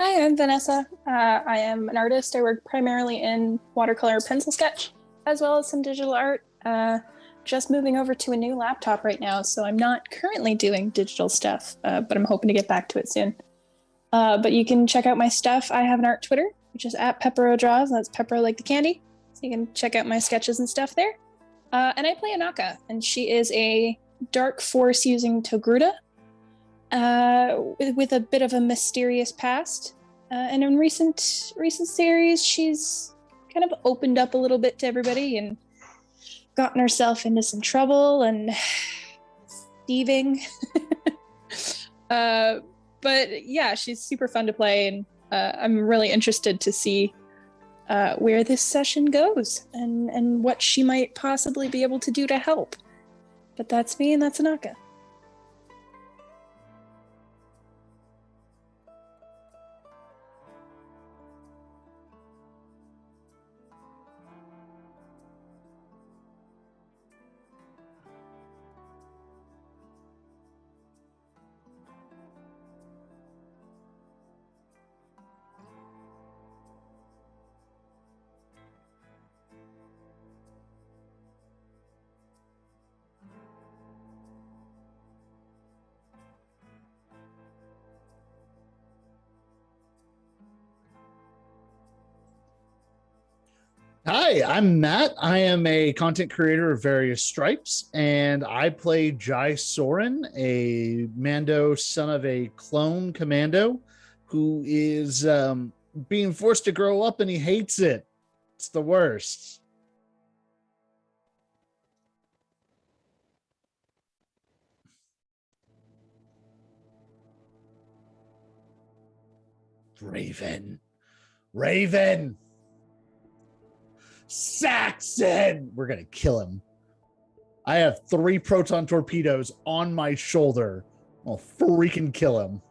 Hi, I'm Vanessa. I am an artist. I work primarily in watercolor pencil sketch, as well as some digital art. Just moving over to a new laptop right now, so I'm not currently doing digital stuff, but I'm hoping to get back to it soon. But you can check out my stuff. I have an art Twitter, which is at Peppero Draws. That's Pepper like the candy. So you can check out my sketches and stuff there. And I play Anaka, and she is a dark force using Togruta, with a bit of a mysterious past. And in recent series, she's kind of opened up a little bit to everybody and gotten herself into some trouble and thieving. But yeah, she's super fun to play, and I'm really interested to see where this session goes and what she might possibly be able to do to help. But that's me, and that's Anaka. Hi, I'm Matt. I am a content creator of various stripes, and I play Jai Soren, a Mando son of a clone commando who is being forced to grow up and he hates it. It's the worst. Raven. Raven. Saxon. We're going to kill him. I have 3 proton torpedoes on my shoulder. I'll freaking kill him.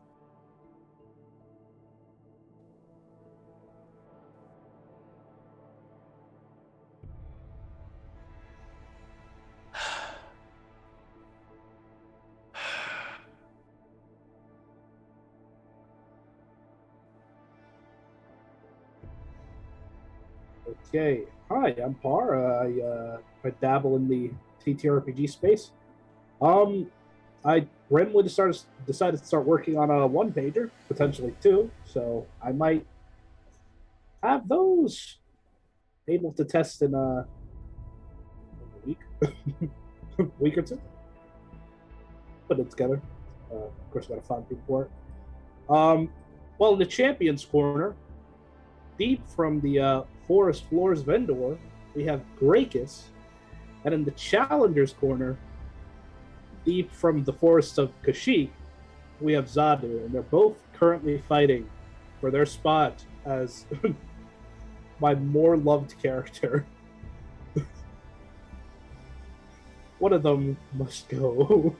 Okay. Hi, I'm Par. I dabble in the TTRPG space. I randomly decided to start working on a one pager, potentially two. So I might have those able to test in a week, week or two. Put it together. Of course, gotta find people for it. Well, in the champions corner, deep from the forest floors vendor, we have Grakus, and in the challengers corner, deep from the forests of Kashyyyk, we have Zadu, and they're both currently fighting for their spot as my more loved character. One of them must go.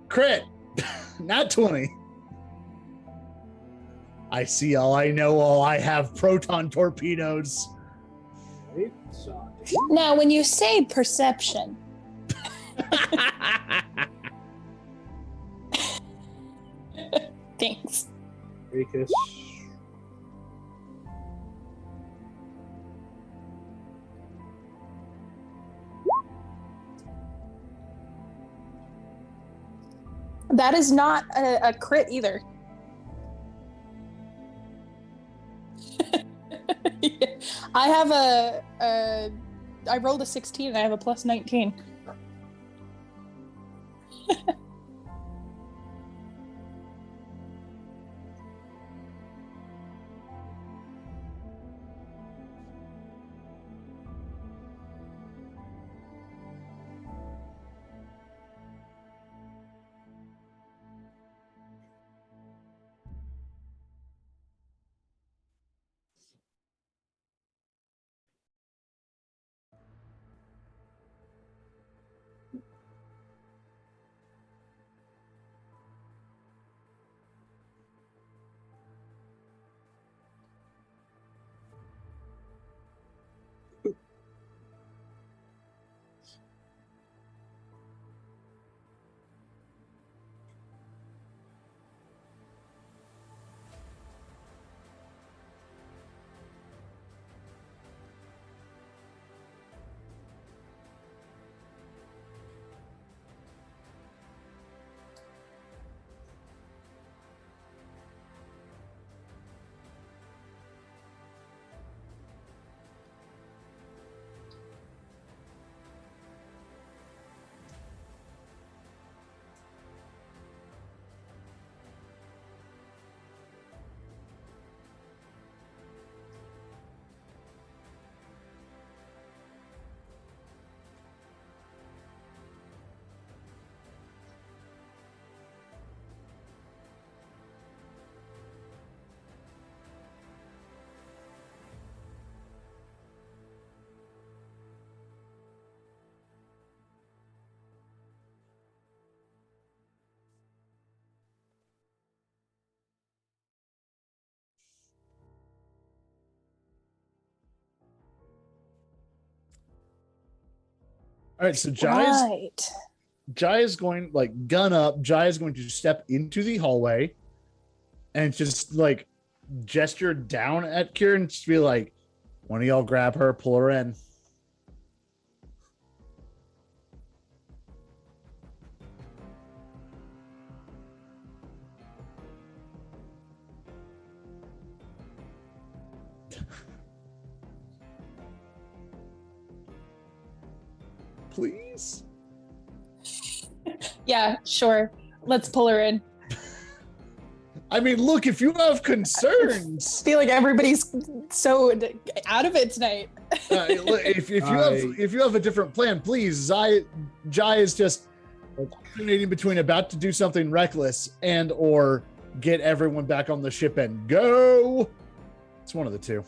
Crit. Not 20. I see all, I know all, I have proton torpedoes. Right, so, Now, when you say perception, thanks. Ricus. That is not a crit either. I have I rolled a 16 and I have a plus 19. All right, so Right. Jai is going, like, gun up. Jai is going to step into the hallway and just, like, gesture down at Kieran, just be like, one of y'all grab her, pull her in. Please? Yeah, sure. Let's pull her in. I mean, look, if you have concerns, I feel like everybody's so out of it tonight. if you have a different plan, please. Jai is just alternating between about to do something reckless and or get everyone back on the ship and go. It's one of the two.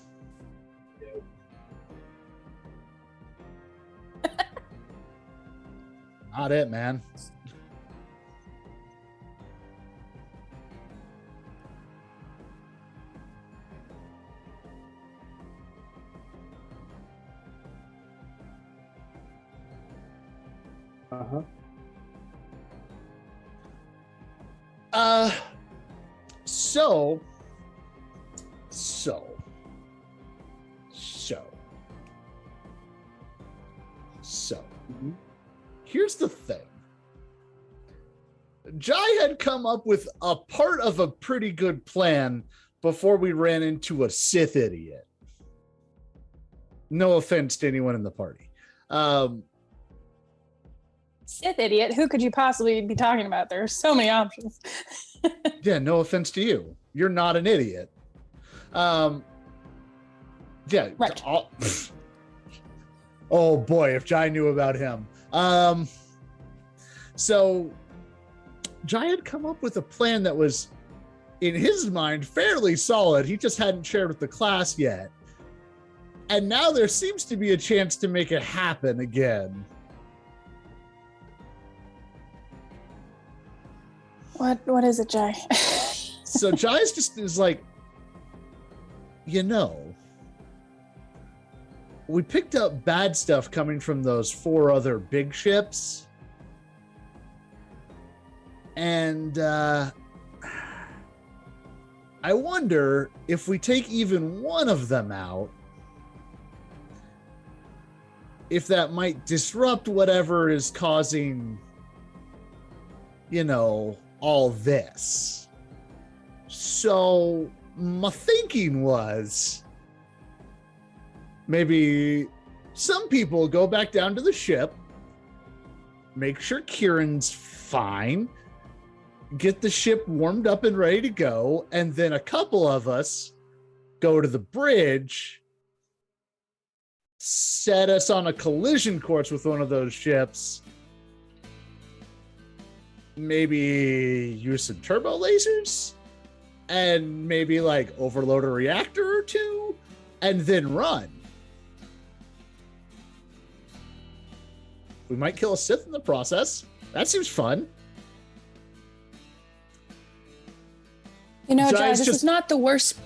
Not it, man. Uh-huh. So Mhm. here's the thing. Jai had come up with a part of a pretty good plan before we ran into a Sith idiot. No offense to anyone in the party. Sith idiot, who could you possibly be talking about? There are so many options. Yeah, no offense to you. You're not an idiot. Yeah. Right. Oh boy, if Jai knew about him. So Jai had come up with a plan that was, in his mind, fairly solid. He just hadn't shared with the class yet. And now there seems to be a chance to make it happen again. What is it, Jai? So Jai's just is like, we picked up bad stuff coming from those 4 other big ships. And I wonder if we take even one of them out, if that might disrupt whatever is causing, all this. So my thinking was maybe some people go back down to the ship, make sure Kieran's fine, get the ship warmed up and ready to go, and then a couple of us go to the bridge, set us on a collision course with one of those ships, maybe use some turbo lasers, and maybe like overload a reactor or 2, and then run. We might kill a Sith in the process. That seems fun. Jai, this is not the worst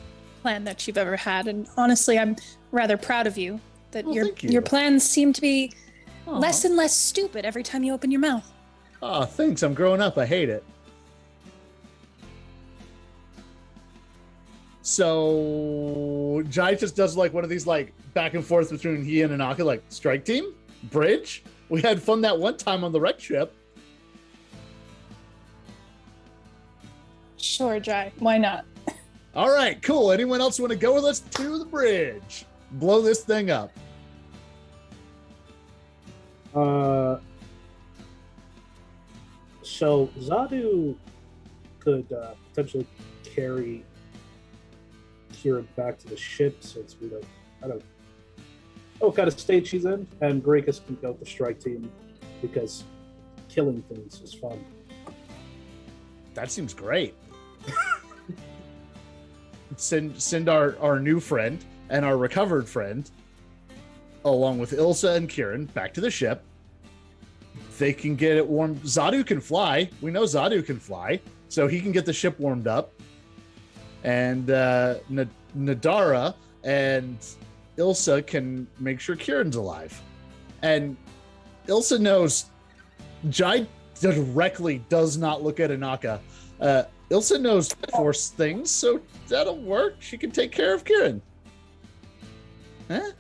plan that you've ever had, and honestly, I'm rather proud of you that your plans seem to be less and less stupid every time you open your mouth. Oh, thanks. I'm growing up. I hate it. So Jai just does like one of these like back and forth between he and Anaka, like strike team, bridge. We had fun that one time on the wreck ship. Sure, Jai. Why not? All right, cool. Anyone else want to go with us to the bridge? Blow this thing up. So Zadu could potentially carry Kieran back to the ship since I don't know what kind of state she's in, and Grakus can go with the strike team because killing things is fun. That seems great. Send our new friend and our recovered friend, along with Ilsa and Kieran, back to the ship. They can get it warmed. Zadu can fly. We know Zadu can fly, so he can get the ship warmed up. And Nadara and Ilsa can make sure Kieran's alive. And Ilsa knows Jai directly does not look at Anaka. Ilsa knows Force things, so that'll work. She can take care of Kieran. Huh?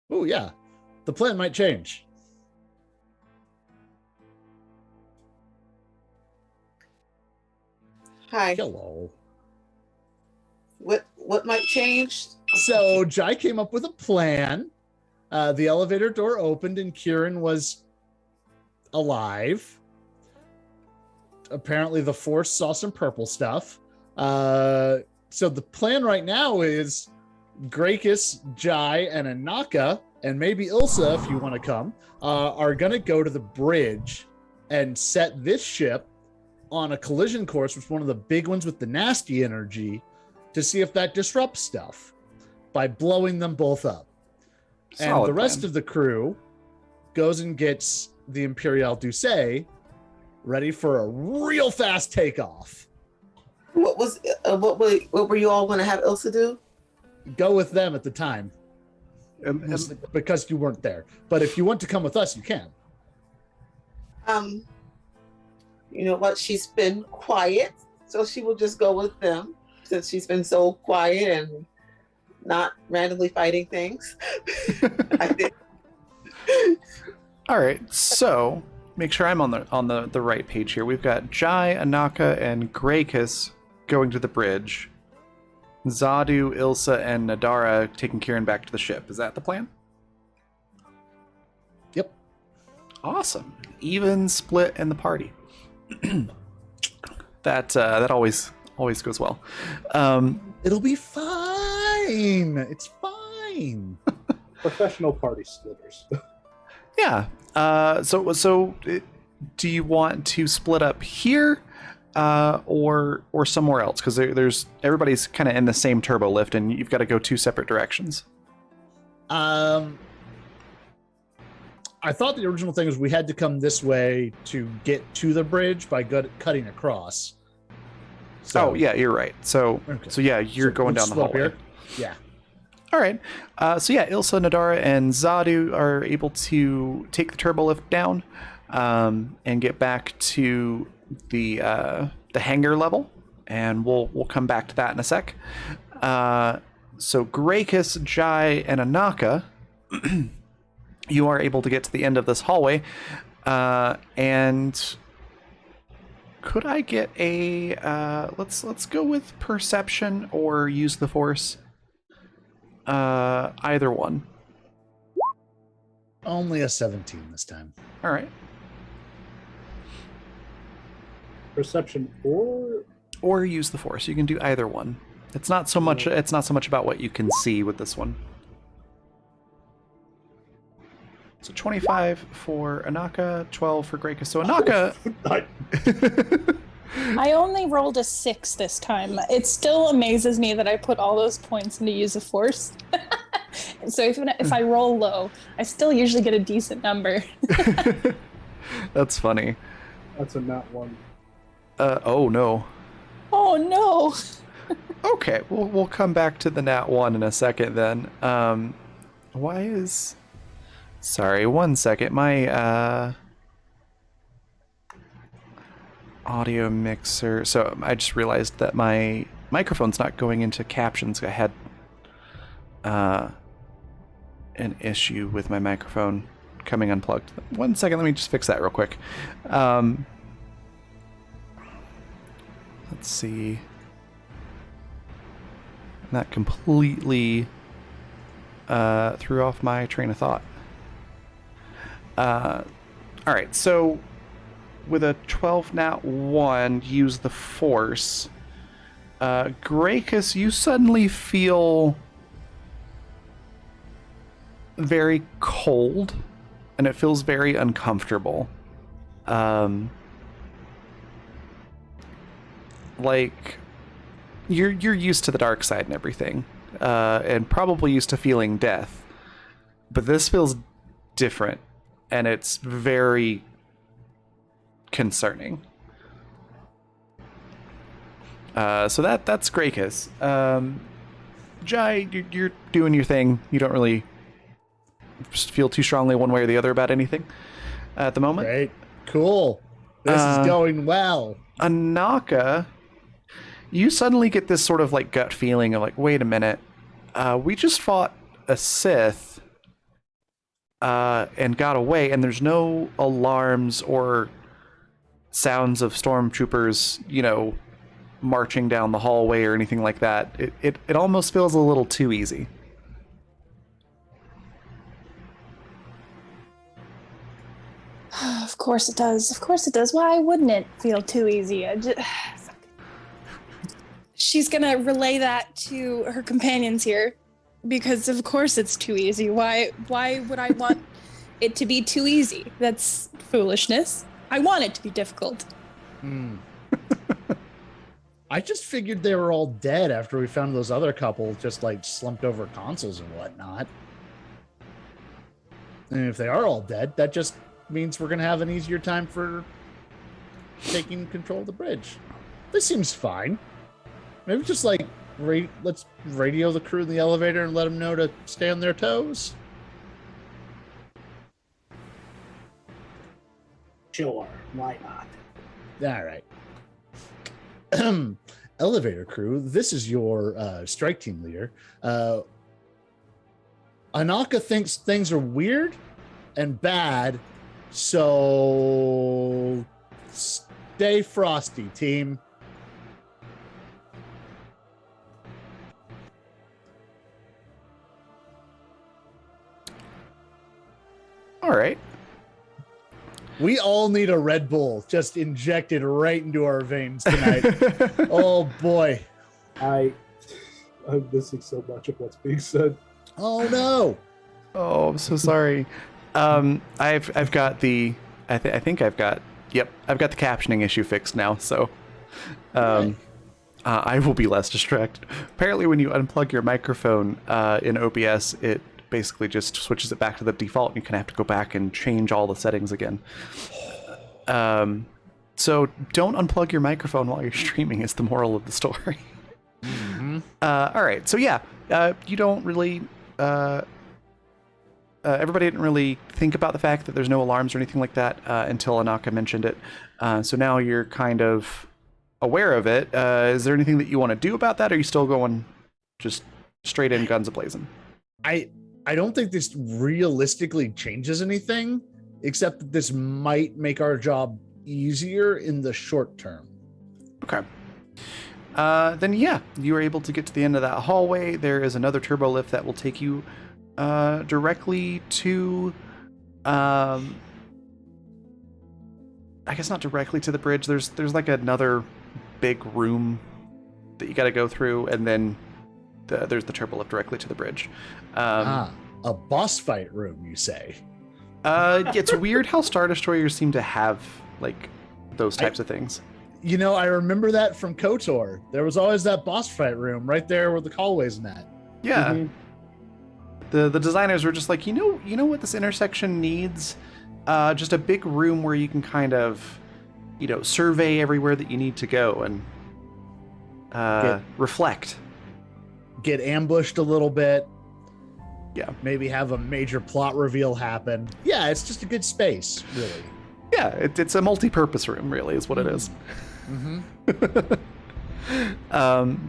Oh, yeah. The plan might change. Hi. Hello. What might change? So Jai came up with a plan. The elevator door opened and Kieran was alive. Apparently the Force saw some purple stuff. So the plan right now is Grakus, Jai, and Anaka, and maybe Ilsa, if you want to come, are going to go to the bridge and set this ship on a collision course with one of the big ones with the nasty energy to see if that disrupts stuff by blowing them both up. Solid and the rest plan. of the crew goes and gets the Imperial Douce ready for a real fast takeoff. What were you all going to have Ilsa do? Go with them at the time because you weren't there. But if you want to come with us, you can. You know what? She's been quiet, so she will just go with them since she's been so quiet and not randomly fighting things. I think. All right, so make sure I'm on the right page here. We've got Jai, Anaka, and Grakus going to the bridge. Zadu, Ilsa, and Nadara taking Kieran back to the ship. Is that the plan? Yep. Awesome. Even split in the party. that always goes well. It'll be fine. It's fine. Professional party splitters. Yeah. So do you want to split up here, or somewhere else? Because there's everybody's kind of in the same turbo lift, and you've got to go 2 separate directions. I thought the original thing was we had to come this way to get to the bridge by cutting across. So, yeah, you're right. So yeah, you're going down the hallway. Here. Yeah. All right. So yeah, Ilsa, Nadara, and Zadu are able to take the turbo lift down and get back to the hangar level, and we'll come back to that in a sec. So Grakus, Jai, and Anaka, you are able to get to the end of this hallway, and could I get a let's go with perception or use the force? Either one. Only a 17 this time. All right. Perception or use the force. You can do either one. It's not so much about what you can see with this one. So 25 for Anaka, 12 for Grakus. So Anaka, I only rolled a 6 this time. It still amazes me that I put all those points into use of force. So if I roll low, I still usually get a decent number. That's funny. That's a nat 1. Oh no. Oh no. Okay, we'll come back to the nat 1 in a second then. Sorry, 1 second. My audio mixer. So I just realized that my microphone's not going into captions. I had an issue with my microphone coming unplugged. 1 second, let me just fix that real quick. Let's see. That completely threw off my train of thought. All right, so with a 12 nat 1, use the force. Grakus, you suddenly feel very cold, and it feels very uncomfortable. Like you're used to the dark side and everything, and probably used to feeling death, but this feels different, and it's very concerning. So that's Grakus. Jai, you're doing your thing. You don't really feel too strongly one way or the other about anything at the moment. Great. Cool. This is going well. Anaka, you suddenly get this sort of like gut feeling of like, wait a minute, we just fought a Sith and got away, and there's no alarms or sounds of stormtroopers, marching down the hallway or anything like that. It almost feels a little too easy. Of course it does. Of course it does. Why wouldn't it feel too easy? She's gonna relay that to her companions here, because of course it's too easy. Why would I want it to be too easy? That's foolishness. I want it to be difficult. I just figured they were all dead after we found those other couple just like slumped over consoles and whatnot. And if they are all dead, that just means we're gonna have an easier time for taking control of the bridge. This seems fine. Maybe just like let's radio the crew in the elevator and let them know to stay on their toes. Sure, why not? All right. Elevator crew, this is your strike team leader. Anaka thinks things are weird and bad, so stay frosty, team. All right. We all need a Red Bull just injected right into our veins tonight. Oh boy. I'm missing so much of what's being said. Oh no. Oh, I'm so sorry. I've got the I've got the captioning issue fixed now, so I will be less distracted. Apparently, when you unplug your microphone in OBS, it basically just switches it back to the default, and you kind of have to go back and change all the settings again. So don't unplug your microphone while you're streaming is the moral of the story. Mm-hmm. All right, so yeah, you don't really... everybody didn't really think about the fact that there's no alarms or anything like that until Anaka mentioned it. So now you're kind of aware of it. Is there anything that you want to do about that, or are you still going just straight in guns a-blazing? I don't think this realistically changes anything, except that this might make our job easier in the short term. Okay. Then yeah, you are able to get to the end of that hallway. There is another turbo lift that will take you directly to... I guess not directly to the bridge. There's like another big room that you got to go through, and then there's the turbo lift directly to the bridge. A boss fight room, you say? It's weird how Star Destroyers seem to have like those types of things. You know, I remember that from KOTOR. There was always that boss fight room right there where the hallway's at. Yeah. Mhm. The designers were just like, you know what this intersection needs? Just a big room where you can kind of, survey everywhere that you need to go and reflect. Get ambushed a little bit. Yeah. Maybe have a major plot reveal happen. Yeah, it's just a good space, really. Yeah, it's a multi-purpose room, really, is what it is. Mm-hmm.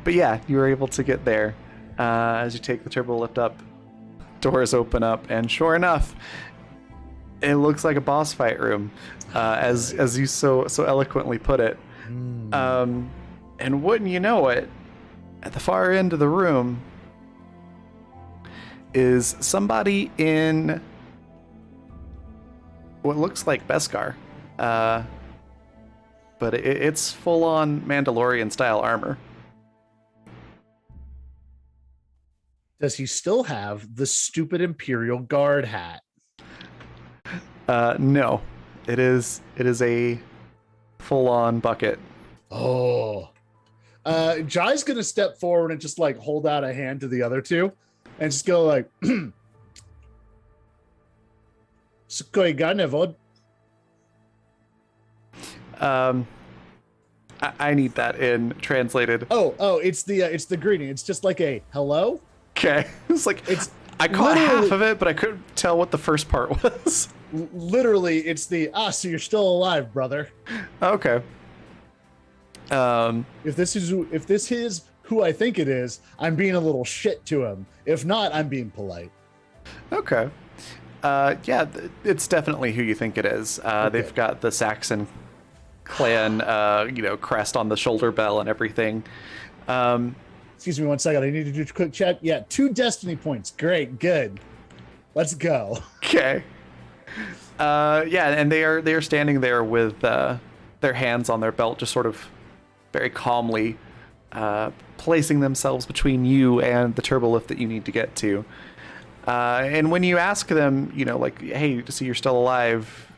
But yeah, you were able to get there as you take the turbo lift up. Doors open up, and sure enough, it looks like a boss fight room, as you so eloquently put it. And wouldn't you know it, at the far end of the room is somebody in what looks like Beskar, but it's full-on Mandalorian-style armor. Does he still have the stupid Imperial Guard hat? No, it is a full-on bucket. Oh. Jai's gonna step forward and just like hold out a hand to the other two and just go like, Sukoi Ganevod. I need that in translated. Oh, it's the greeting. It's just like a hello. Okay. I caught half of it, but I couldn't tell what the first part was. Literally, it's the so you're still alive, brother. Okay. If this is who I think it is, I'm being a little shit to him. If not, I'm being polite. Okay. Yeah, it's definitely who you think it is. Okay. They've got the Saxon clan, crest on the shoulder bell and everything. Excuse me one second. I need to do a quick check. Yeah, 2 destiny points. Great, good. Let's go. Okay. Yeah, and they are standing there with their hands on their belt, just sort of very calmly placing themselves between you and the turbo lift that you need to get to. And when you ask them, hey, to see you're still alive,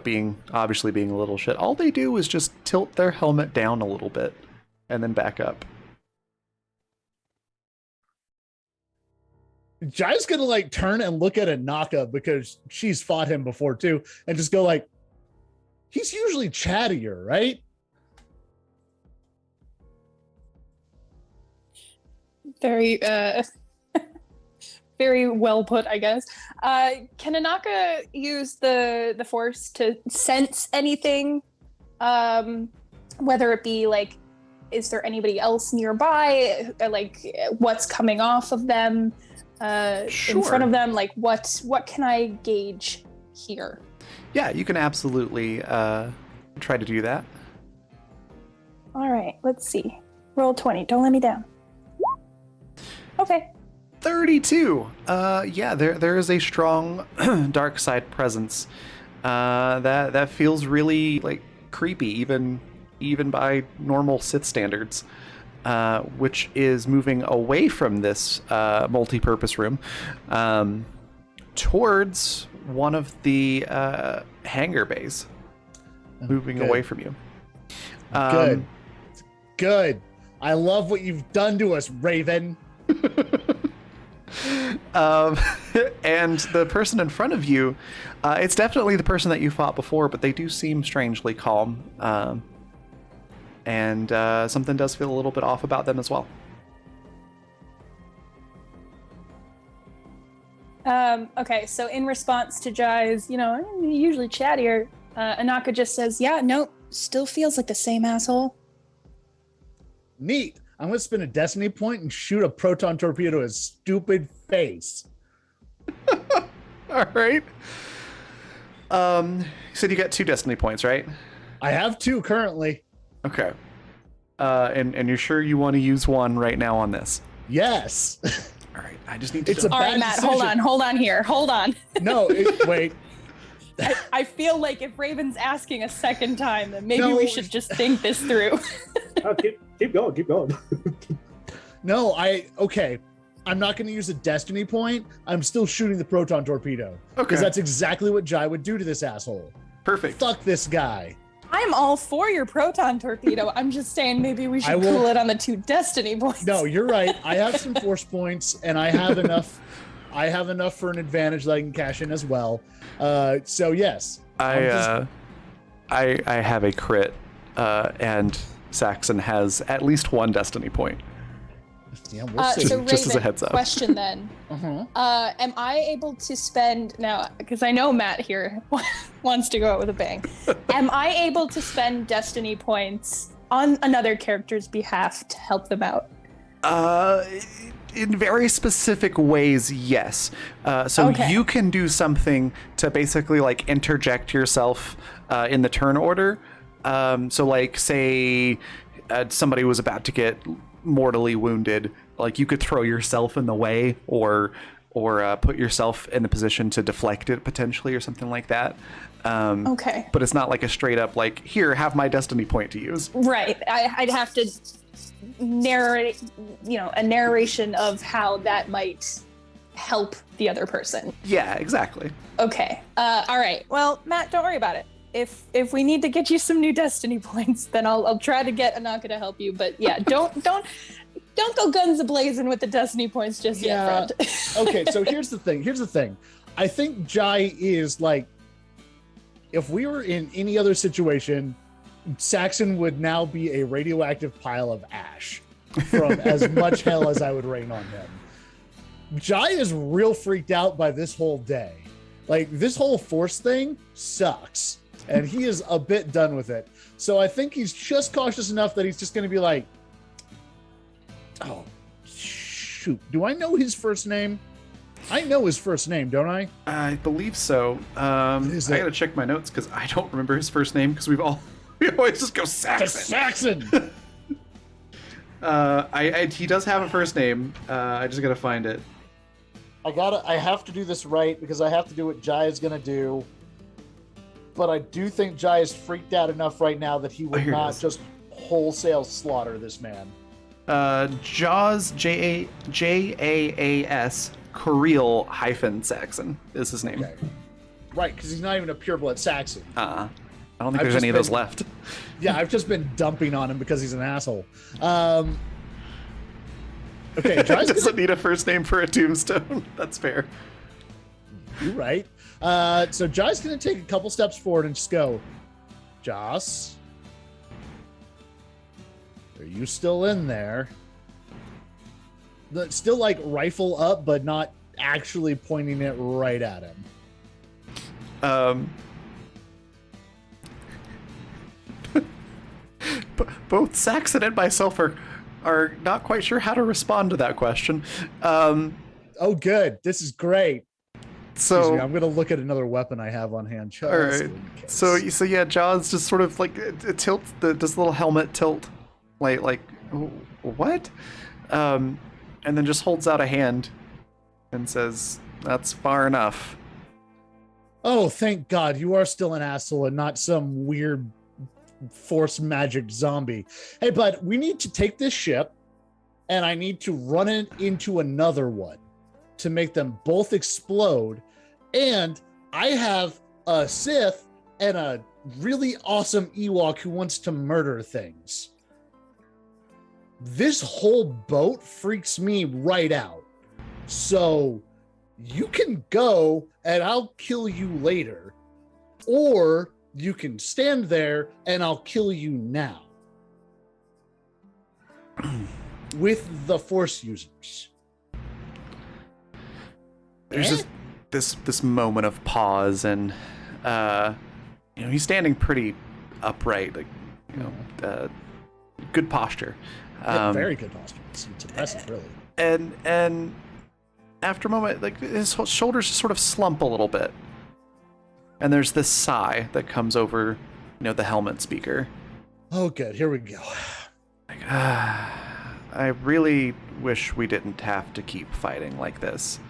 being a little shit, all they do is just tilt their helmet down a little bit and then back up. Jai's gonna like turn and look at Anaka because she's fought him before too, and just go like, he's usually chattier, right? Very, very well put, I guess. Can Anaka use the force to sense anything? Whether it be like, is there anybody else nearby? Like, what's coming off of them? Sure. In front of them, like what can I gauge here? Yeah, you can absolutely try to do that. All right, let's see. Roll 20. Don't let me down. Okay. 32. Yeah, there is a strong dark side presence that feels really like creepy, even by normal Sith standards. Which is moving away from this multi-purpose room towards one of the hangar bays, moving Good. away from you. Good. good. I love what you've done to us, Raven. And the person in front of you, it's definitely the person that you fought before, but they do seem strangely calm. And something does feel a little bit off about them as well. Okay, so in response to Jai's, usually chattier, Anaka just says, yeah, no, still feels like the same asshole. Neat. I'm going to spend a destiny point and shoot a proton torpedo at his stupid face. All right. You said you got 2 destiny points, right? I have 2 currently. Okay. And you're sure you want to use 1 right now on this? Yes. All right. I just need to. It's a All right, bad Matt, decision. hold on here. Hold on. No, wait. I feel like if Raven's asking a second time, then maybe No. we should just think this through. Keep going. No, okay. I'm not going to use a destiny point. I'm still shooting the proton torpedo. Okay. Because that's exactly what Jai would do to this asshole. Perfect. Fuck this guy. I'm all for your proton torpedo. I'm just saying maybe we I should will- cool it on the 2 destiny points. No, you're right. I have some force points, and I have enough. I have enough for an advantage that I can cash in as well. So yes, I have a crit, and Saxon has at least 1 destiny point. yeah, we'll see. So Just as a Raven, heads up. question then. Uh-huh. Am I able to spend now, because I know Matt here wants to go out with a bang. Am I able to spend destiny points on another character's behalf to help them out? In very specific ways, yes. So Okay. you can do something to basically like interject yourself in the turn order. So like say somebody was about to get mortally wounded, like you could throw yourself in the way or put yourself in the position to deflect it potentially or something like that. Okay. But it's not like a straight up like, here, have my destiny point to use. Right. I'd have to narrate, a narration of how that might help the other person. Yeah, exactly. Okay. All right. Well, Matt, don't worry about it. If we need to get you some new destiny points, then I'll try to get Anaka to help you. But yeah, don't go guns a-blazing with the destiny points just yet, friend. Okay, so here's the thing. I think Jai is like, if we were in any other situation, Saxon would now be a radioactive pile of ash from as much hell as I would rain on him. Jai is real freaked out by this whole day. Like, this whole force thing sucks, and he is a bit done with it. So I think he's just cautious enough that he's just going to be like, oh, shoot. Do I know his first name? I know his first name, don't I? I believe so. I is it? gotta check my notes because I don't remember his first name because we always just go Saxon. Saxon! He does have a first name. I just gotta find it. I have to do this right because I have to do what Jai is going to do. But I do think Jai is freaked out enough right now that he would here it not is. just wholesale slaughter this man. Jaws, Jaas, Kirill - Saxon is his name. Okay. Right, because he's not even a pureblood Saxon. I don't think I've there's just any of those been- left. Yeah, I've just been dumping on him because he's an asshole. Okay, Jai's Doesn't need a first name for a tombstone. That's fair. You're right. So Jai's going to take a couple steps forward and just go, Joss, are you still in there? Still like rifle up, but not actually pointing it right at him. Both Saxon and myself are not quite sure how to respond to that question. Oh, good. This is great. Excuse me, So I'm going to look at another weapon I have on hand. Just all right. in case. So yeah, Jaws just sort of like it tilts does the little helmet tilt, like what? And then just holds out a hand and says, "That's far enough." Oh, thank God. You are still an asshole and not some weird force magic zombie. Hey, bud, we need to take this ship and I need to run it into another one to make them both explode. And I have a Sith and a really awesome Ewok who wants to murder things. this whole boat freaks me right out. So you can go and I'll kill you later, or you can stand there and I'll kill you now with the Force users. There's just this moment of pause, and he's standing pretty upright, like good posture. Very good posture. It's impressive, really. And after a moment, like his shoulders just sort of slump a little bit, and there's this sigh that comes over, the helmet speaker. Oh, good. Here we go. Like, I really wish we didn't have to keep fighting like this.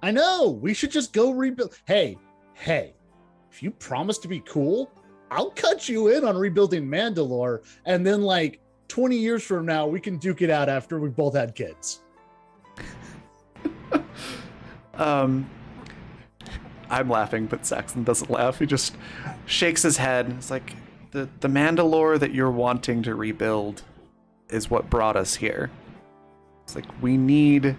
I know. We should just go rebuild. Hey, if you promise to be cool, I'll cut you in on rebuilding Mandalore, and then 20 years from now, we can duke it out after we both had kids. I'm laughing, but Saxon doesn't laugh. He just shakes his head. It's like, the Mandalore that you're wanting to rebuild is what brought us here. It's like, we need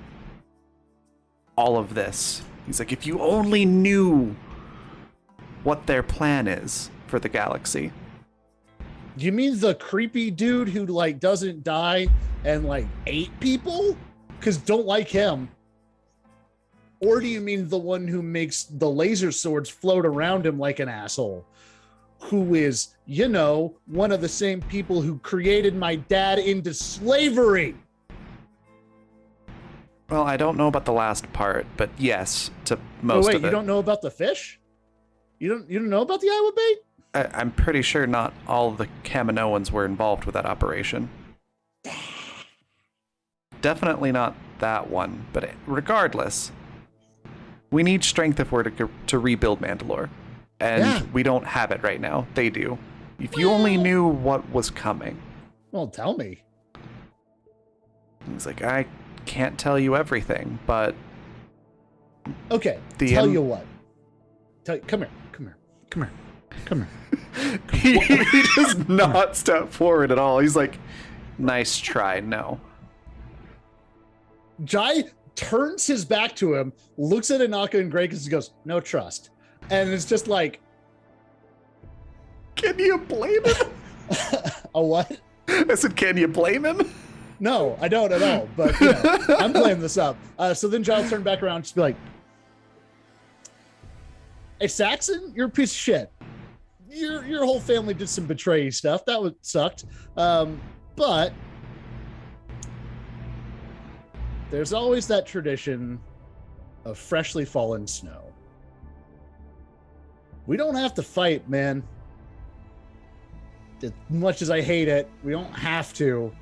all of this. He's like, if you only knew what their plan is for the galaxy. You mean the creepy dude who doesn't die and ate people? Because don't like him. Or do you mean the one who makes the laser swords float around him like an asshole? Who is, one of the same people who created my dad into slavery? Well, I don't know about the last part, but yes, to most of it. You don't know about the fish? You don't know about the Iowa bait? I'm pretty sure not all of the Kaminoans were involved with that operation. Definitely not that one, but regardless, we need strength if we're to rebuild Mandalore. And we don't have it right now. They do. If you only knew what was coming. Well, tell me. He's like, I can't tell you everything, but... Okay, tell you what. Come here. He does not step forward at all. He's like, nice try, no. Jai turns his back to him, looks at Anaka and Greg and goes, no trust. And it's just like... Can you blame him? A what? I said, can you blame him? No, I don't at all, but I'm playing this up. So then Jai will turn back around and just be like, hey, Saxon, you're a piece of shit. Your whole family did some betray stuff. That sucked. But there's always that tradition of freshly fallen snow. We don't have to fight, man. As much as I hate it, we don't have to.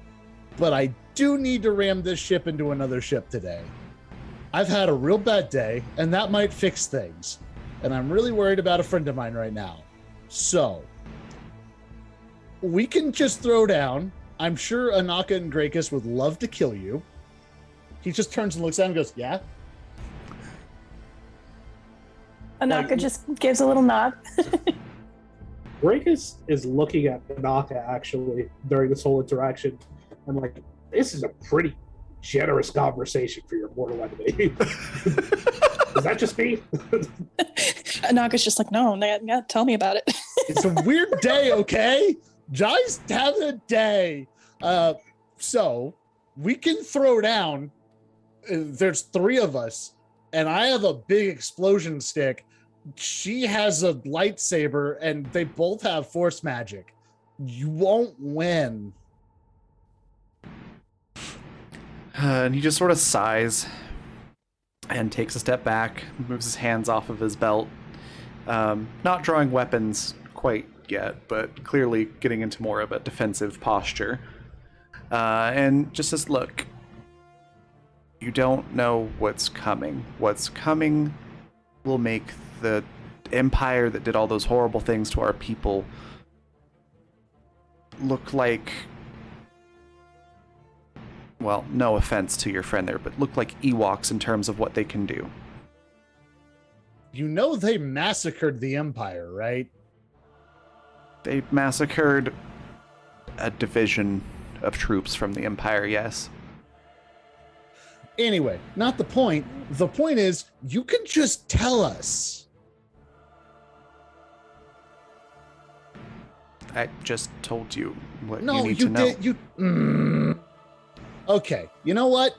But I do need to ram this ship into another ship today. I've had a real bad day, and that might fix things. And I'm really worried about a friend of mine right now. So, we can just throw down. I'm sure Anaka and Grakus would love to kill you. He just turns and looks at him and goes, yeah? Anaka just gives a little nod. Grakus is looking at Anaka actually during this whole interaction. I'm like, this is a pretty generous conversation for your mortal enemy. Is that just me? Anaka's just like, no, tell me about it. It's a weird day, okay? Jai's having a day. So we can throw down. There's 3 of us, and I have a big explosion stick. She has a lightsaber, and they both have force magic. You won't win. And he just sort of sighs and takes a step back, moves his hands off of his belt. Not drawing weapons quite yet, but clearly getting into more of a defensive posture. And just says, look, you don't know what's coming. What's coming will make the empire that did all those horrible things to our people look like, well, no offense to your friend there, but look like Ewoks in terms of what they can do. You know they massacred the Empire, right? They massacred a division of troops from the Empire, yes. Anyway, not the point. The point is, you can just tell us. I just told you what No, you need you to know. did. Okay, you know what?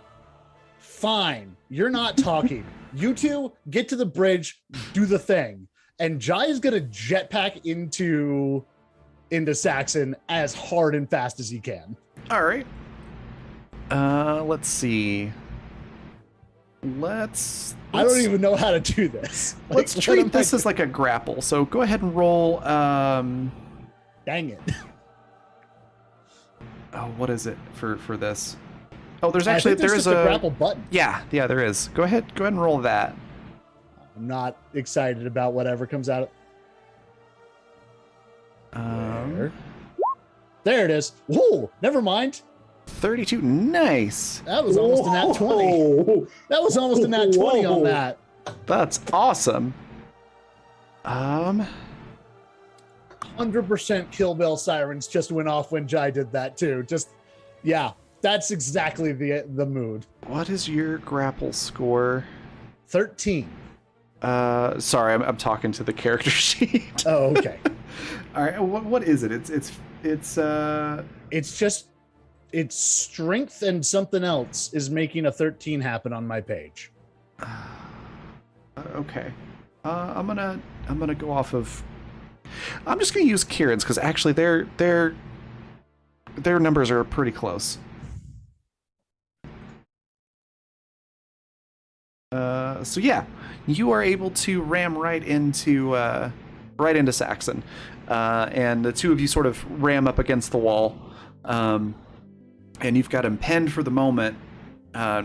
Fine. You're not talking. You two get to the bridge, do the thing. And Jai is going to jetpack into Saxon as hard and fast as he can. All right. Let's see. I don't even know how to do this. Let's what treat am I this as like a grapple. So go ahead and roll. Dang it. Oh, what is it for this? Oh, there's I actually think there's there is just a a grapple button. Yeah, there is. Go ahead and roll that. I'm not excited about whatever comes out. There it is. Whoa, never mind. 32. Nice. That was almost a nat 20. That was almost a nat 20 on that. That's awesome. 100% Kill Bill sirens just went off when Jai did that too. Yeah, that's exactly the mood. What is your grapple score? 13. Sorry, I'm talking to the character sheet. Oh, okay. All right, what is it? It's strength and something else is making a 13 happen on my page. Okay. I'm gonna go off of. I'm just gonna use Kieran's because actually their numbers are pretty close. So yeah, you are able to ram right into Saxon, and the two of you sort of ram up against the wall, and you've got him pinned for the moment.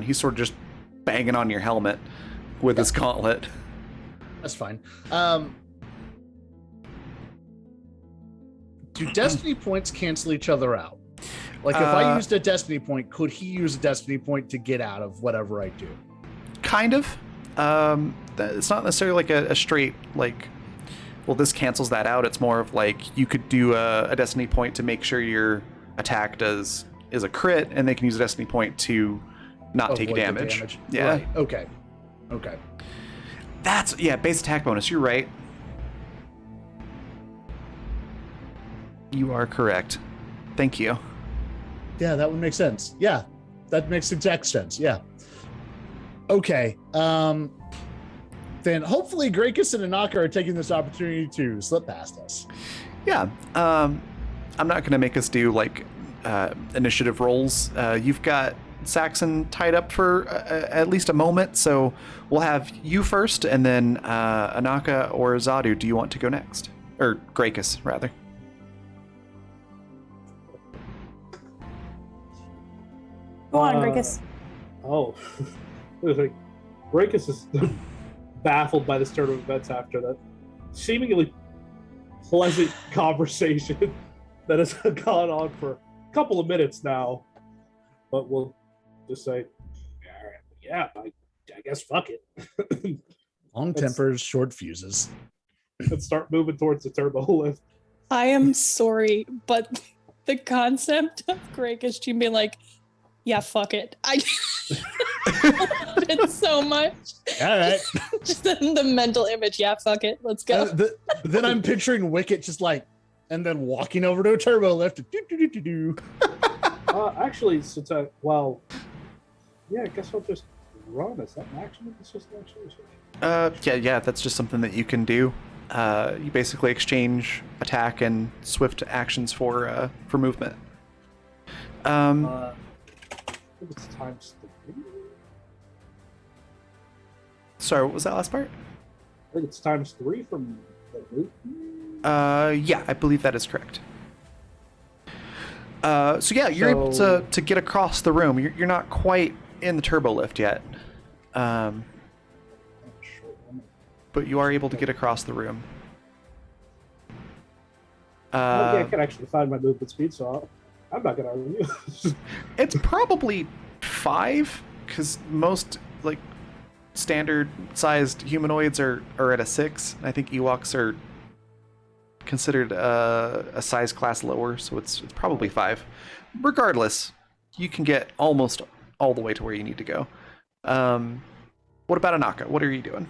He's sort of just banging on your helmet with his gauntlet. That's fine. Do destiny points cancel each other out? Like if I used a destiny point, could he use a destiny point to get out of whatever I do? Kind of. It's not necessarily like a straight like, well, this cancels that out. It's more of like you could do a destiny point to make sure your attack is a crit, and they can use a destiny point to not take Avoid the damage. Yeah. Right. Okay. That's base attack bonus. You're right. You are correct. Thank you. Yeah, that would make sense. Yeah, that makes exact sense. Yeah. Okay. Then hopefully Grakus and Anaka are taking this opportunity to slip past us. Yeah. I'm not going to make us do like initiative rolls. You've got Saxon tied up for at least a moment, so we'll have you first, and then Anaka or Zadu, do you want to go next? Or Grakus, rather. Go on, Grakus. Oh. Grakus is baffled by this turn of events after that seemingly pleasant conversation that has gone on for a couple of minutes now. But we'll just say, all right, yeah, I guess fuck it. Long tempers, short fuses. Let's start moving towards the turbo lift. I am sorry, but the concept of Grakus being like, yeah, fuck it. I love it so much. All right. Just the mental image. Yeah, fuck it. Let's go. Then I'm picturing Wicket just like, and then walking over to a turbo lift. Actually, since I guess I'll just run. Is that an action? It's just an action. Yeah, that's just something that you can do. You basically exchange attack and swift actions for movement. I think it's times 3. Sorry, what was that last part? I think it's times 3 from the movement. Yeah, I believe that is correct. So yeah, you're able to get across the room. You're not quite in the turbo lift yet, but you are able to get across the room. I can actually find my movement speed, so I'm not gonna argue. It's probably 5, because most like standard sized humanoids are at a 6. I think Ewoks are considered a size class lower, so it's probably 5. Regardless, you can get almost all the way to where you need to go. What about Anaka? What are you doing?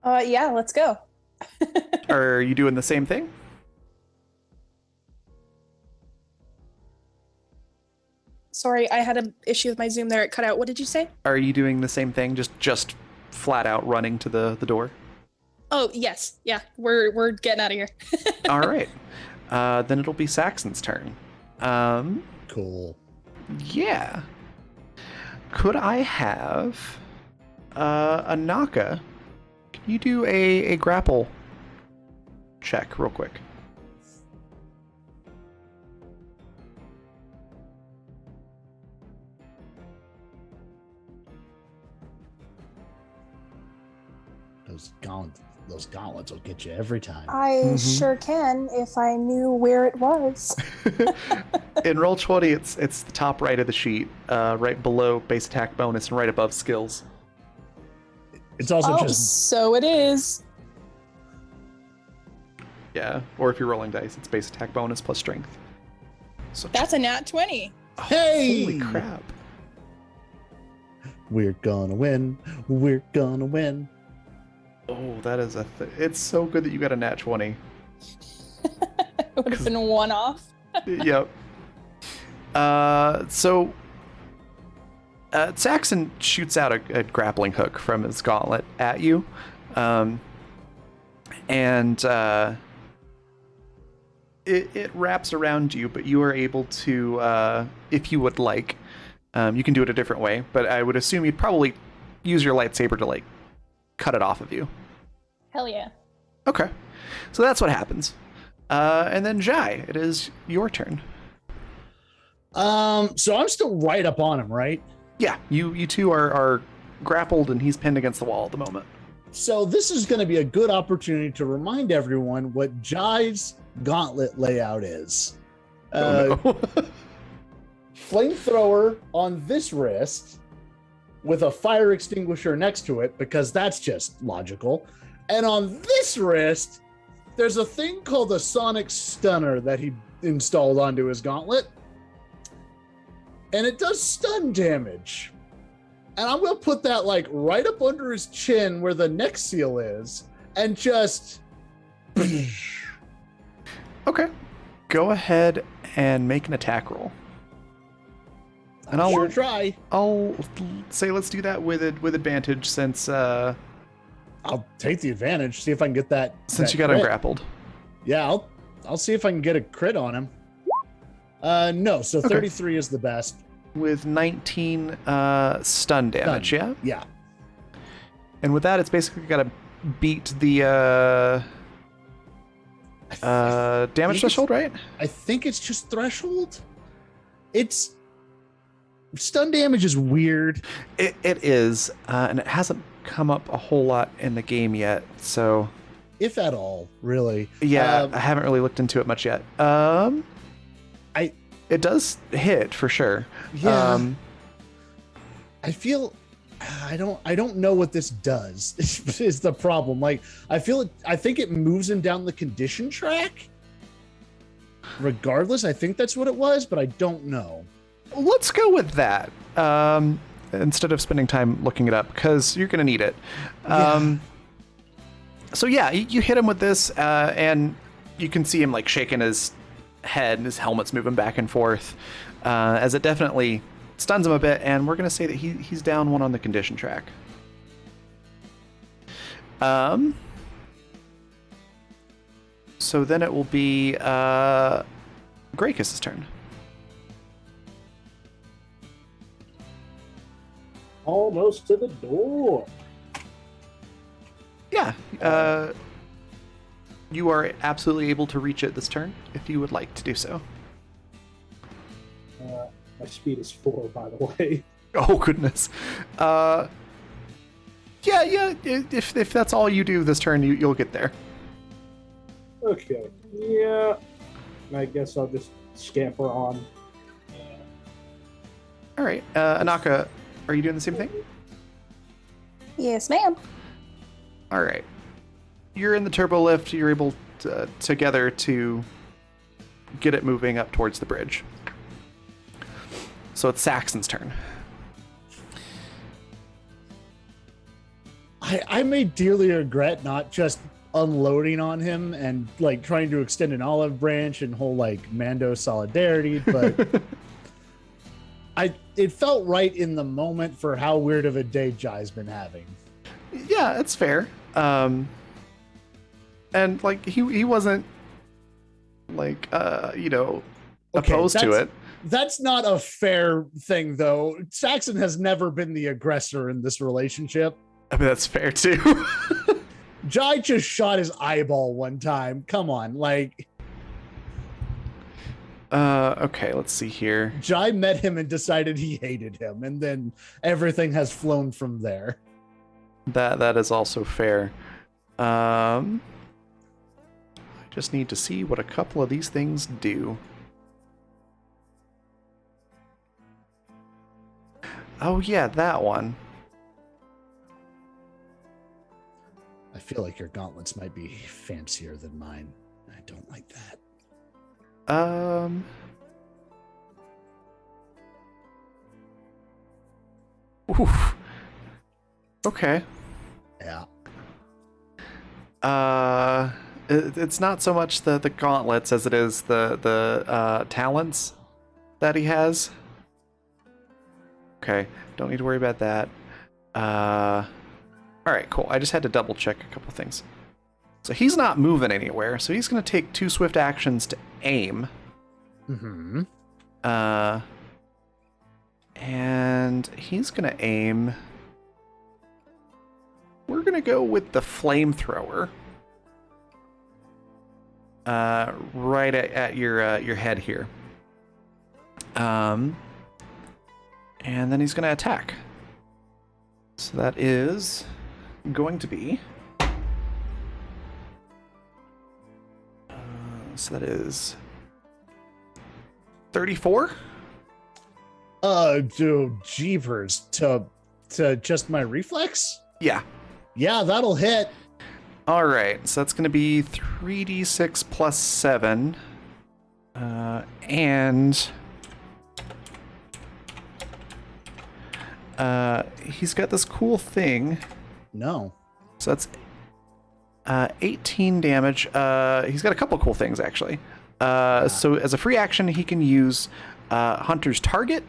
Yeah, let's go. Are you doing the same thing? Sorry, I had an issue with my Zoom there. It cut out. What did you say? Are you doing the same thing? Just flat out running to the door? Oh, yes. Yeah, we're getting out of here. All right. Then it'll be Saxon's turn. Cool. Yeah. Could I have Anaka? Can you do a grapple check real quick? Those gauntlets will get you every time. I sure can if I knew where it was. In Roll20, it's the top right of the sheet, right below base attack bonus and right above skills. It's also so it is. Yeah, or if you're rolling dice, it's base attack bonus plus strength. So That's a nat 20. Hey! Holy crap. We're gonna win. We're gonna win. Oh, that is it's so good that you got a nat 20. It would have been one off. Yep. Saxon shoots out a grappling hook from his gauntlet at you. It wraps around you, but you are able to, if you would like, you can do it a different way, but I would assume you'd probably use your lightsaber to, like, cut it off of you. Hell yeah. Okay. So that's what happens. And then Jai, it is your turn. So I'm still right up on him, right? Yeah, you two are grappled and he's pinned against the wall at the moment. So this is going to be a good opportunity to remind everyone what Jai's gauntlet layout is. Oh, no. Flamethrower on this wrist with a fire extinguisher next to it, because that's just logical. And on this wrist, there's a thing called a sonic stunner that he installed onto his gauntlet. And it does stun damage. And I'm going to put that like right up under his chin where the neck seal is and just... Okay. Go ahead and make an attack roll. And I'll sure try. I'll say let's do that with advantage since I'll take the advantage, see if I can get that. Since you got crit. him grappled. Yeah, I'll see if I can get a crit on him. No, so 33 is the best. With 19 stun damage, yeah? Yeah. And with that, it's basically got to beat the damage threshold, right? I think it's just threshold. It's... Stun damage is weird. It is, and it hasn't come up a whole lot in the game yet, so... If at all, really. Yeah, I haven't really looked into it much yet. It does hit, for sure. Yeah. I feel... I don't know what this does, is the problem. Like, I think it moves him down the condition track. Regardless, I think that's what it was, but I don't know. Let's go with that instead of spending time looking it up, because you're going to need it. So yeah, you hit him with this, and you can see him like shaking his head, and his helmet's moving back and forth, as it definitely stuns him a bit, and we're going to say that he's down 1 on the condition track. So then it will be Gracchus's turn. Almost to the door. Yeah, you are absolutely able to reach it this turn if you would like to do so. My speed is 4, by the way. Oh goodness. Yeah. If that's all you do this turn, you'll get there. Okay. Yeah. I guess I'll just scamper on. All right, Anaka, are you doing the same thing? Yes, ma'am. All right. you're in the turbo lift. You're able to, together to get it moving up towards the bridge. So it's Saxon's turn. I may dearly regret not just unloading on him and like trying to extend an olive branch and whole like Mando solidarity, but it felt right in the moment for how weird of a day Jai's been having. Yeah, it's fair. And like he wasn't like opposed to it. That's not a fair thing though. Saxon has never been the aggressor in this relationship. I mean, that's fair too. Jai just shot his eyeball one time. Come on, like. Okay, let's see here. Jai met him and decided he hated him, and then everything has flown from there. That is also fair. I just need to see what a couple of these things do. Oh yeah, that one. I feel like your gauntlets might be fancier than mine. I don't like that. Oof. Okay. Yeah. It's not so much the gauntlets as it is the talents that he has. Okay, don't need to worry about that. All right, cool. I just had to double check a couple things. So he's not moving anywhere, so he's going to take 2 swift actions to aim. Mm-hmm. And he's going to aim. We're going to go with the flamethrower. Right at your head here. And then he's going to attack. So that is going to be... so that is 34. Dude, jeepers. To just my reflex? Yeah. Yeah, that'll hit. All right, so that's going to be 3d6 plus 7. And he's got this cool thing. No. So that's 18 damage. He's got a couple cool things, actually. So as a free action, he can use Hunter's Target.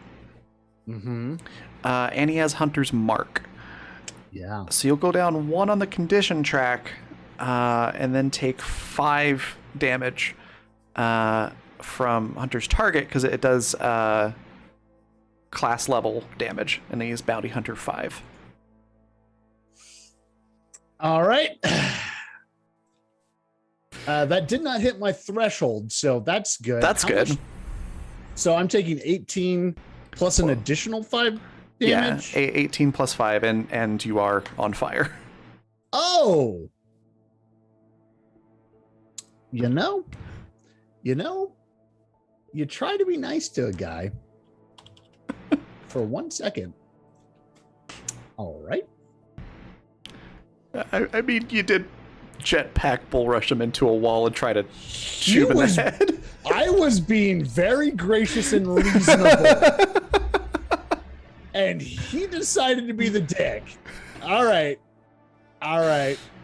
Mm-hmm. And he has Hunter's Mark. Yeah. So you'll go down 1 on the condition track, and then take 5 damage from Hunter's Target, because it does class level damage, and he is Bounty Hunter 5. All right. That did not hit my threshold, so that's good. That's good. Much? So I'm taking 18 plus an additional 5 damage? Yeah, 18 plus 5, and you are on fire. Oh! You know, you try to be nice to a guy for 1 second. All right. I mean, you did jetpack bull rush him into a wall and try to shoot him in the head. I was being very gracious and reasonable. And he decided to be the dick. All right.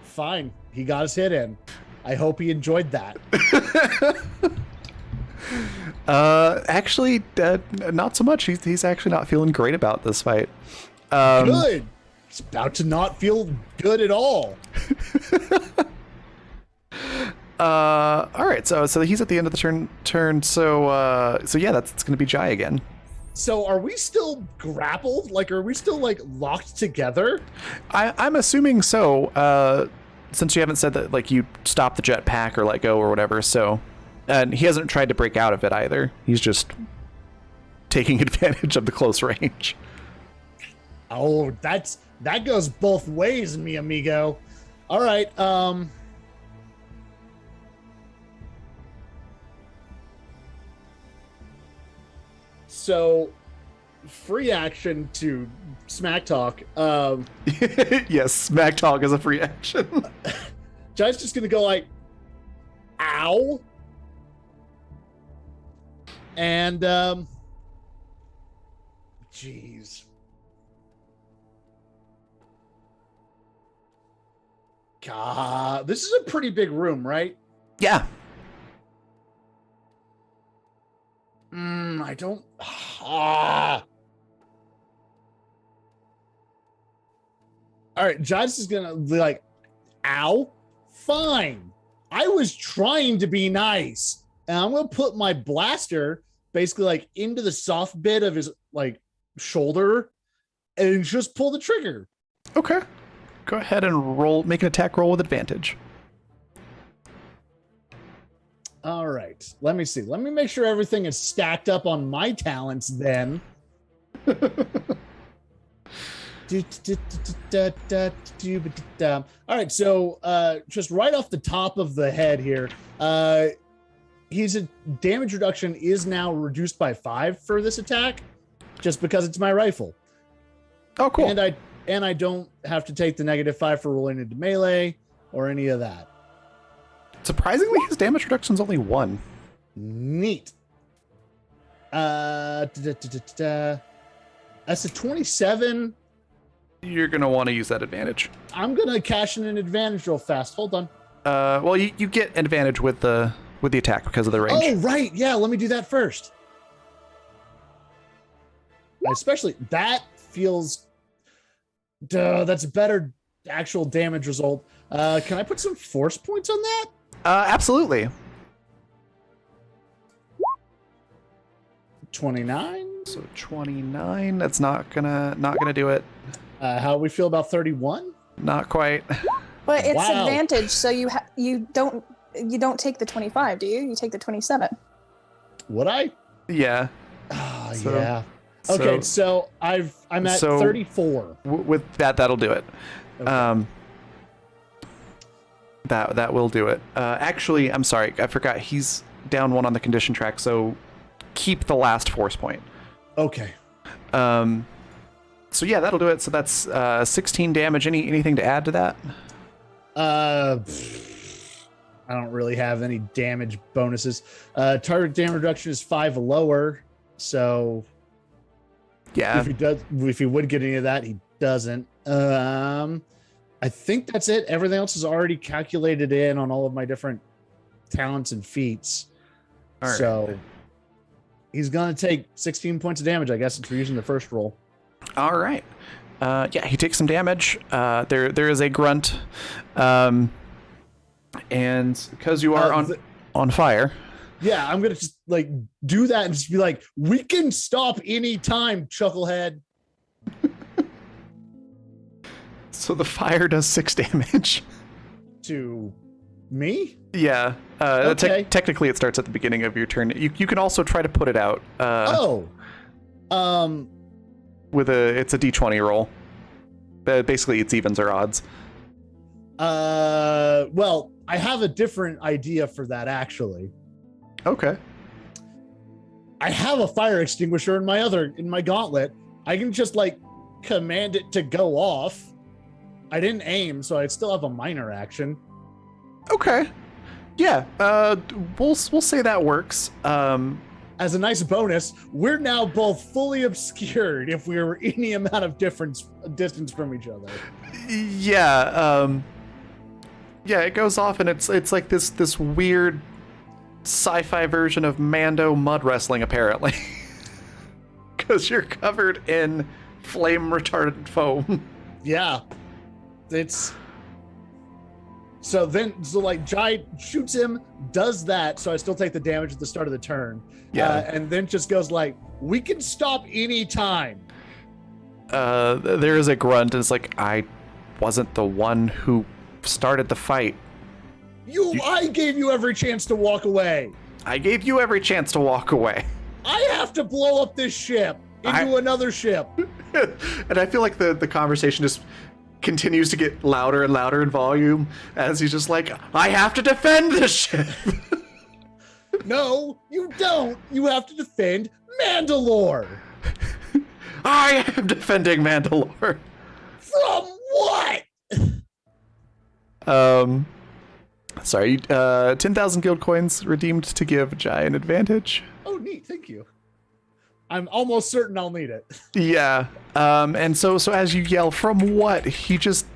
Fine. He got his hit in. I hope he enjoyed that. Actually, not so much. He's actually not feeling great about this fight. Good. He's about to not feel good at all. All right. So he's at the end of the turn. So yeah, it's going to be Jai again. So are we still grappled? Like, are we still like locked together? I'm assuming so. Since you haven't said that, like, you stopped the jetpack or let go or whatever. So, and he hasn't tried to break out of it either. He's just taking advantage of the close range. Oh, that goes both ways, mi amigo. All right. So, free action to smack talk. Yes, smack talk is a free action. Jai's just gonna go like, ow. And jeez. God, this is a pretty big room, right? Yeah. I don't. All right, Jai's is gonna be like, ow. Fine. I was trying to be nice. And I'm gonna put my blaster basically like into the soft bit of his like shoulder and just pull the trigger. Okay. Go ahead and make an attack roll with advantage. All right. Let me see. Let me make sure everything is stacked up on my talents then. All right. So just right off the top of the head here, his damage reduction is now reduced by 5 for this attack, just because it's my rifle. Oh, cool. And I don't have to take the -5 for rolling into melee or any of that. Surprisingly, his damage reduction is only 1. Neat. That's a 27. You're gonna want to use that advantage. I'm gonna cash in an advantage real fast. Hold on. Well, you get advantage with the attack because of the range. Oh, right. Yeah, let me do that first. Especially that feels. Duh, that's a better actual damage result. Can I put some force points on that? Absolutely. 29. So 29. That's not gonna do it. How we feel about 31? Not quite. But it's Wow. advantage, so you don't take the 25, do you? You take the 27. Would I? Yeah. So, yeah. Okay, so I'm at 34. With that'll do it. Okay. That will do it. Actually, I'm sorry, I forgot. He's down 1 on the condition track, so keep the last force point. Okay. So yeah, that'll do it. So that's 16 damage. Anything to add to that? I don't really have any damage bonuses. Target damage reduction is 5 lower, so Yeah. if he would get any of that, he doesn't. I think that's it. Everything else is already calculated in on all of my different talents and feats. All right. So he's gonna take 16 points of damage, I guess, for using the first roll. All right. Yeah, he takes some damage. There is a grunt, and because you are on fire. Yeah, I'm gonna just like do that and just be like, "We can stop any time, Chucklehead." So the fire does 6 damage. To me? Yeah. Okay. Technically, it starts at the beginning of your turn. You can also try to put it out. It's a d20 roll. Basically, it's evens or odds. Well, I have a different idea for that actually. Okay. I have a fire extinguisher in my gauntlet. I can just like command it to go off. I didn't aim, so I still have a minor action. Okay. Yeah. We'll say that works. As a nice bonus, we're now both fully obscured if we were any amount of distance from each other. Yeah. Yeah. It goes off, and it's like this weird sci-fi version of Mando mud wrestling, apparently, because you're covered in flame retardant foam. Yeah. So like Jai shoots him, does that, so I still take the damage at the start of the turn. Yeah. And then just goes like, "We can stop any time." There is a grunt, and it's like, I wasn't the one who started the fight. I gave you every chance to walk away. I gave you every chance to walk away. I have to blow up this ship into another ship. And I feel like the conversation just continues to get louder and louder in volume as he's just like, I have to defend this ship. No, you don't. You have to defend Mandalore. I am defending Mandalore. From what? Sorry, 10,000 guild coins redeemed to give Jai an advantage. Oh, neat. Thank you. I'm almost certain I'll need it. Yeah. And so as you yell, from what? He just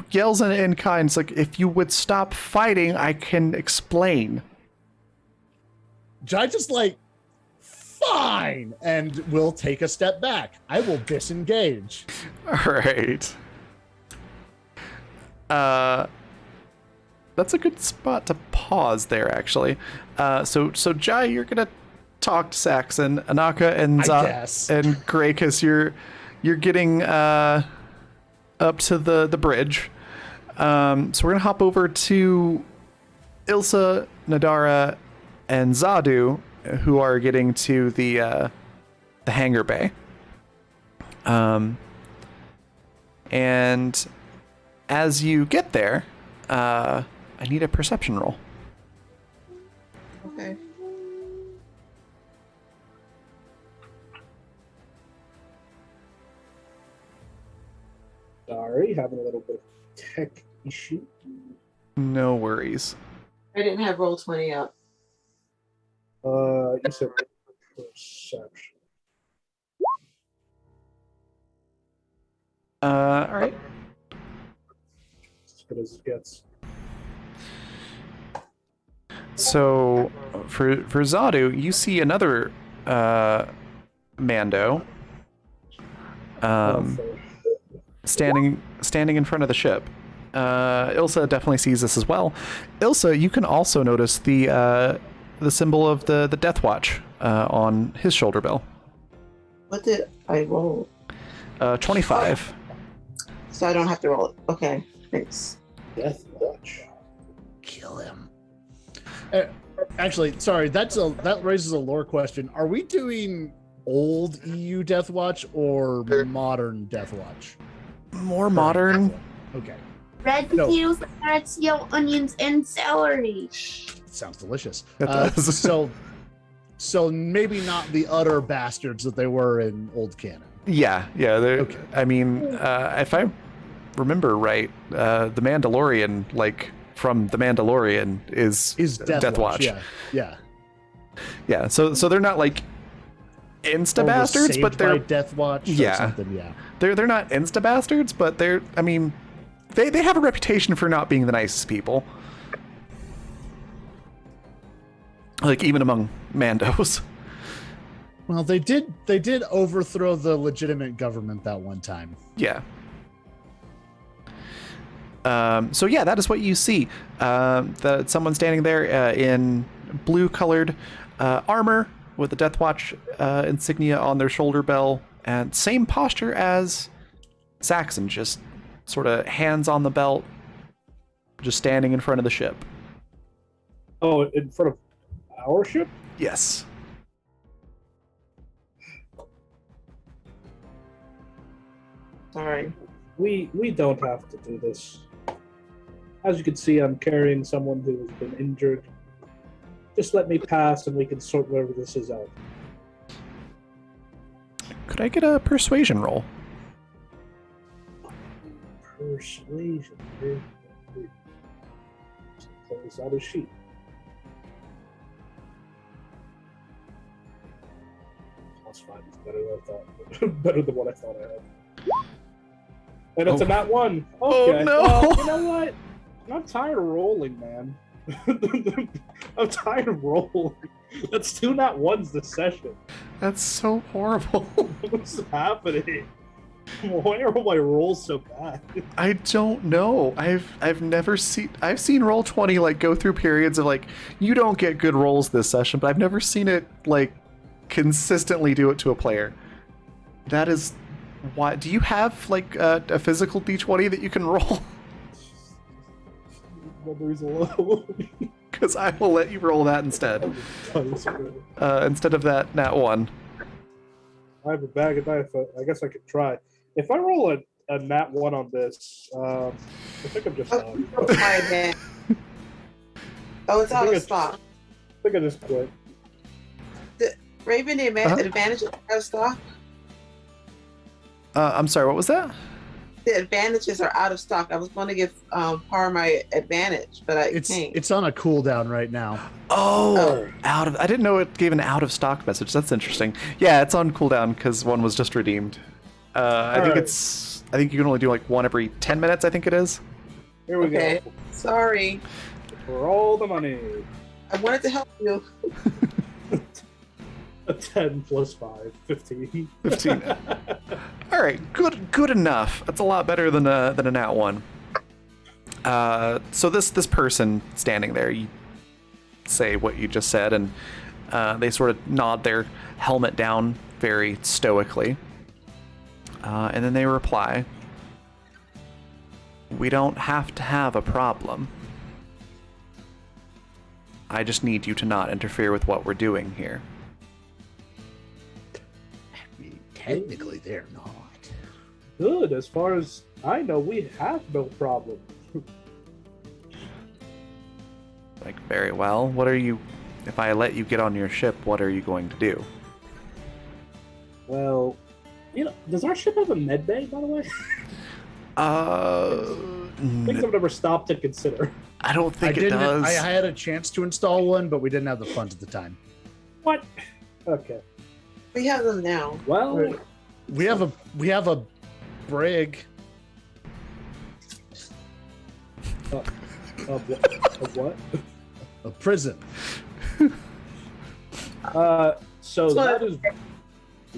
yells in kind. It's like, if you would stop fighting, I can explain. Jai just like, fine, and will take a step back. I will disengage. All right. That's a good spot to pause there, actually. So Jai, you're gonna talk to Saxon, Anaka, and guess. and Graykus. You're getting up to the bridge. So we're gonna hop over to Ilsa, Nadara, and Zadu, who are getting to the hangar bay. And as you get there, I need a perception roll. Okay. Sorry, having a little bit of tech issue. No worries. I didn't have roll 20 up. You said perception. All right. As good as it gets. So for Zadu, you see another Mando standing in front of the ship. Ilsa definitely sees this as well. Ilsa, you can also notice the symbol of the Death Watch on his shoulder bell. What did I roll? 25. So I don't have to roll it. Okay, thanks. Death Watch. Kill him. Actually, sorry, that raises a lore question. Are we doing old EU Death Watch or modern Death Watch? More modern. Okay. Red No. potatoes, carrots, yellow onions, and celery. Sounds delicious. It does. So maybe not the utter bastards that they were in old canon. Yeah. They're, Okay. I mean, if I remember right, the Mandalorian, like from the Mandalorian, is Death Watch. Yeah. So they're not like insta Or was bastards, saved but they're by Death Watch. Yeah. Or something. Yeah. they're not insta bastards, but they're, I mean, they have a reputation for not being the nicest people. Like even among Mandos. Well, they did overthrow the legitimate government that one time. Yeah. So yeah, that is what you see. That someone standing there in blue-colored armor with the Death Watch insignia on their shoulder bell, and same posture as Saxon, just sort of hands on the belt, just standing in front of the ship. Oh, in front of our ship? Yes. Sorry. We don't have to do this. As you can see, I'm carrying someone who has been injured. Just let me pass and we can sort whatever this is out. Could I get a persuasion roll? Persuasion. Close out a sheet. Plus 5 is better than I thought. Better than what I thought I had. And it's a nat 1. Okay. Oh, no. Well, you know what? I'm tired of rolling, man. I'm tired of rolling. That's 2 nat 1s this session. That's so horrible. What's happening? Why are my rolls so bad? I don't know. I've never seen. I've seen Roll20 like go through periods of like, you don't get good rolls this session, but I've never seen it like consistently do it to a player. That is why. Do you have like a physical D20 that you can roll? Numbers low. Because I will let you roll that instead. Instead of that nat 1. I have a bag of dice. I guess I could try. If I roll a nat 1 on this, I think I'm just done. Oh, my bad. Oh, it's out of stock. I think I just quit. Raven, the advantage is out of stock. I'm sorry, what was that? The advantages are out of stock. I was going to give Par my advantage, but I can't. It's on a cooldown right now. Oh, I didn't know it gave an out of stock message. That's interesting. Yeah, it's on cooldown because one was just redeemed. I think you can only do like one every 10 minutes. I think it is. Here we go. Sorry. For all the money. I wanted to help you. A 10 plus 5, 15. 15. All right, good enough. That's a lot better than a nat one. So this person standing there, you say what you just said, and they sort of nod their helmet down very stoically, and then they reply, "We don't have to have a problem. I just need you to not interfere with what we're doing here." Technically, they're not. Good. As far as I know, we have no problem. Like, very well. What are you... If I let you get on your ship, what are you going to do? Well, does our ship have a med bay, by the way? Things I've never stopped to consider. I don't think it does. I had a chance to install one, but we didn't have the funds at the time. What? Okay. We have them now. Well, we have a brig. Of what? A prison. So that is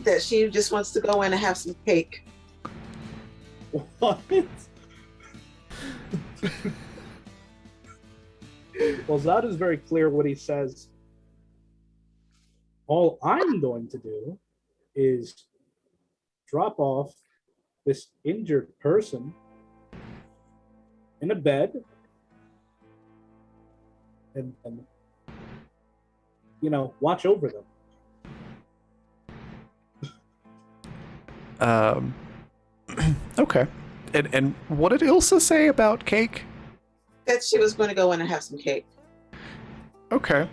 that she just wants to go in and have some cake. what? Well, Zod is very clear what he says. All I'm going to do is drop off this injured person in a bed and watch over them. Okay. And what did Ilsa say about cake? That she was going to go in and have some cake. Okay.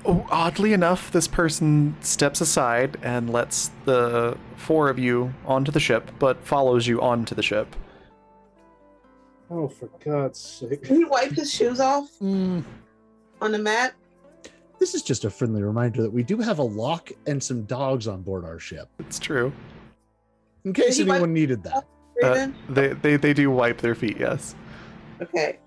Oh, oddly enough, this person steps aside and lets the four of you onto the ship, but follows you onto the ship. Oh, for God's sake. Can he wipe his shoes off on the mat? This is just a friendly reminder that we do have a lock and some dogs on board our ship. It's true. In case anyone needed that. They do wipe their feet, yes. Okay.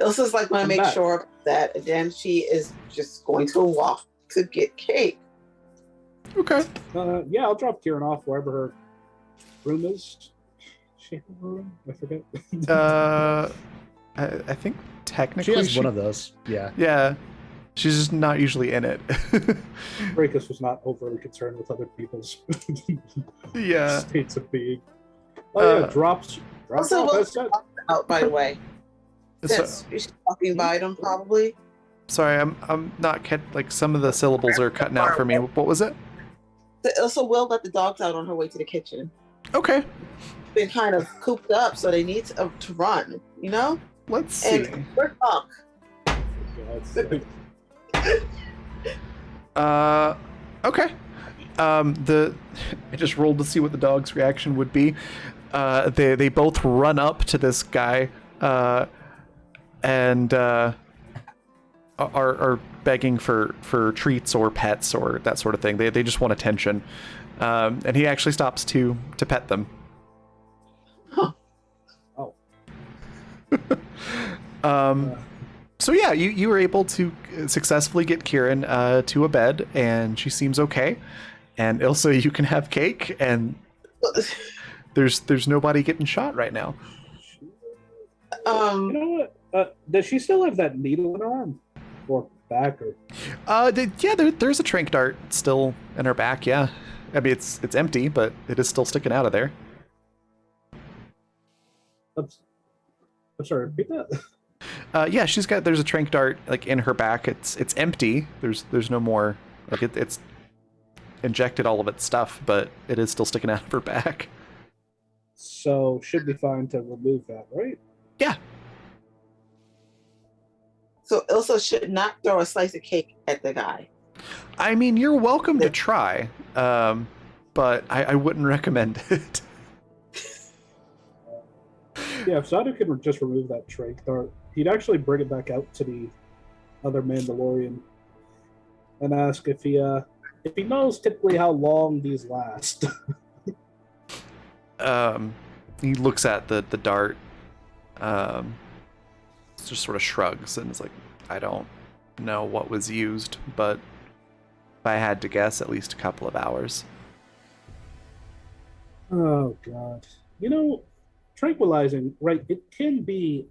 Ilsa's like, want to make sure of that, and then she is just going to walk to get cake. Okay. Yeah, I'll drop Kieran off wherever her room is. She have a room? I forget. I think technically she has one of those. Yeah. Yeah. She's just not usually in it. Breakus was not overly concerned with other people's states of being. Oh yeah, drops Also, off. Out, by the way. Since you're walking by them, probably. Sorry, I'm not like some of the syllables are cutting out for me. What was it? Ilsa will let the dogs out on her way to the kitchen. Okay. Been kind of cooped up, so they need to run. Let's see. And we're drunk. Okay. I just rolled to see what the dog's reaction would be. They both run up to this guy, and are begging for treats or pets or that sort of thing. They just want attention, and he actually stops to pet them. Huh. Oh. So yeah, you were able to successfully get Kieran to a bed, and she seems okay. And Ilsa, you can have cake, and there's nobody getting shot right now. You know what? Does she still have that needle in her arm or back or? There's a trank dart still in her back. Yeah, I mean it's empty, but it is still sticking out of there. I'm sorry. Repeat that. Yeah, there's a trank dart like in her back. It's empty. There's no more, like it's injected all of its stuff, but it is still sticking out of her back. So should be fine to remove that, right? Yeah. So Ilsa should not throw a slice of cake at the guy. I mean, you're welcome to try. but I wouldn't recommend it. Yeah, if Zadu could just remove that trait, he'd actually bring it back out to the other Mandalorian and ask if he knows typically how long these last. He looks at the dart, just sort of shrugs and is like, I don't know what was used, but if I had to guess, at least a couple of hours. Oh, God. Tranquilizing, right? It can be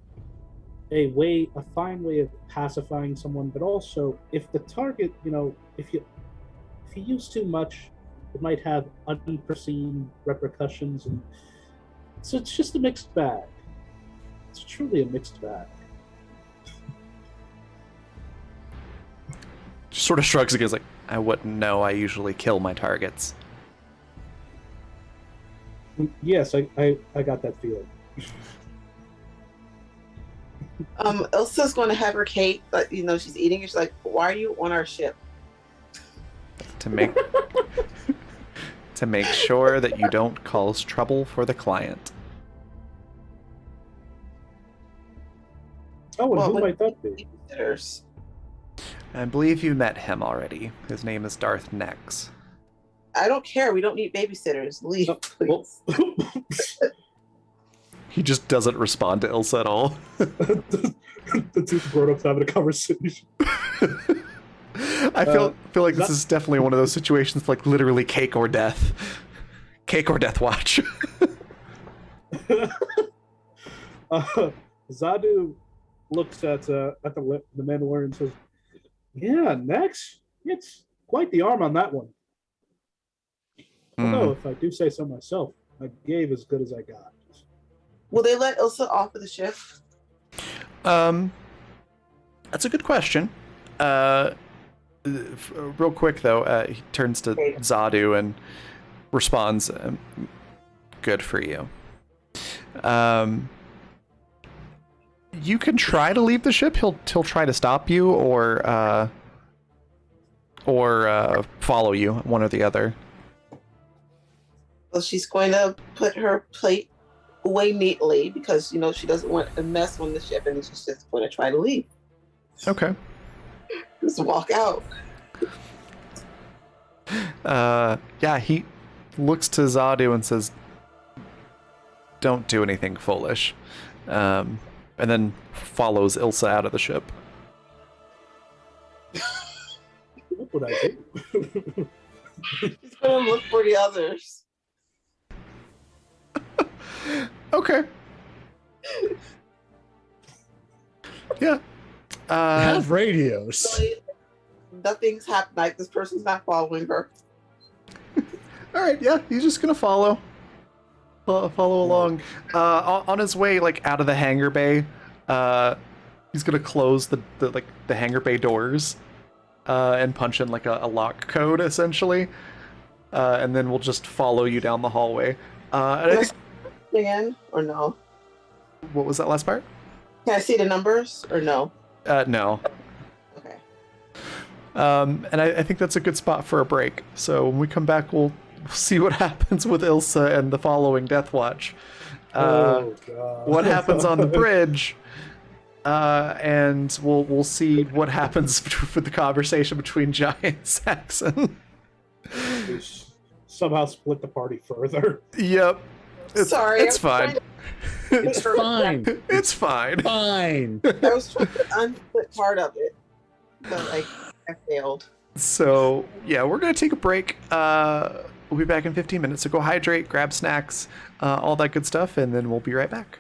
a fine way of pacifying someone, but also if the target, if you use too much, it might have unforeseen repercussions, and so it's just a mixed bag. It's truly a mixed bag. Just sort of shrugs again, like, I wouldn't know. I usually kill my targets. Yes, I got that feeling. Ilsa's going to have her cake, but she's eating it. She's like, "Why are you on our ship?" To make sure that you don't cause trouble for the client. Oh, and Well, who might that be? Babysitters. I believe you met him already. His name is Darth Nex. I don't care. We don't need babysitters. Leave, please. He just doesn't respond to Ilsa at all. The two grown-ups having a conversation. I feel like this is definitely one of those situations, like literally cake or death. Cake or death watch. Zadu looks at the Mandalorian and says, "Yeah, Nex, it's quite the arm on that one. Although, if I do say so myself, I gave as good as I got." Will they let Ilsa off of the ship? That's a good question. Real quick though, he turns to Zadu and responds, "Good for you. You can try to leave the ship. He'll try to stop you or follow you, one or the other." Well, she's going to put her plate away neatly because she doesn't want a mess on the ship, and she's just going to try to leave. Okay. Just walk out. Yeah, he looks to Zadu and says, "Don't do anything foolish," and then follows Ilsa out of the ship. What would I do? She's going to look for the others. Okay. Yeah. Have radios. So, nothing's happened. Like, this person's not following her. All right. Yeah, he's just gonna follow along. On his way, like out of the hangar bay, he's gonna close the hangar bay doors, and punch in like a lock code essentially, and then we'll just follow you down the hallway. And I think, Again or no? what was that last part? Can I see the numbers or no? No. Okay. And I think that's a good spot for a break. So when we come back, we'll see what happens with Ilsa and the following Death Watch. Oh, God. What happens on the bridge, and we'll see what happens with the conversation between Jai and Saxon. Somehow split the party further. Yep. Sorry. It's fine. It's fine. It's fine. Fine. I was trying to unsplit part of it, but I failed. So yeah, we're gonna take a break. We'll be back in 15 minutes. So go hydrate, grab snacks, all that good stuff, and then we'll be right back.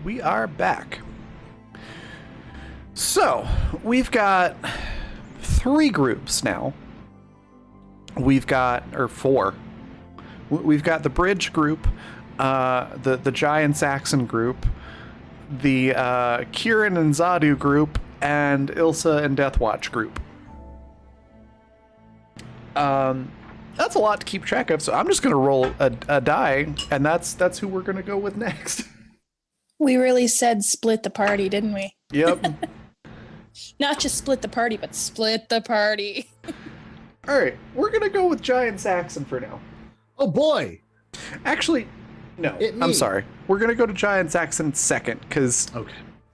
we are back. So, we've got 3 groups now. Or 4. We've got the Bridge group, the Jai and Saxon group, the Kieran and Zadu group, and Ilsa and Deathwatch group. That's a lot to keep track of, so I'm just going to roll a die, and that's who we're going to go with next. We really said split the party, didn't we? Yep. Not just split the party, but split the party. All right, we're going to go with Jai and Saxon for now. Oh boy! Actually, no, I'm sorry. We're going to go to Jai and Saxon second, because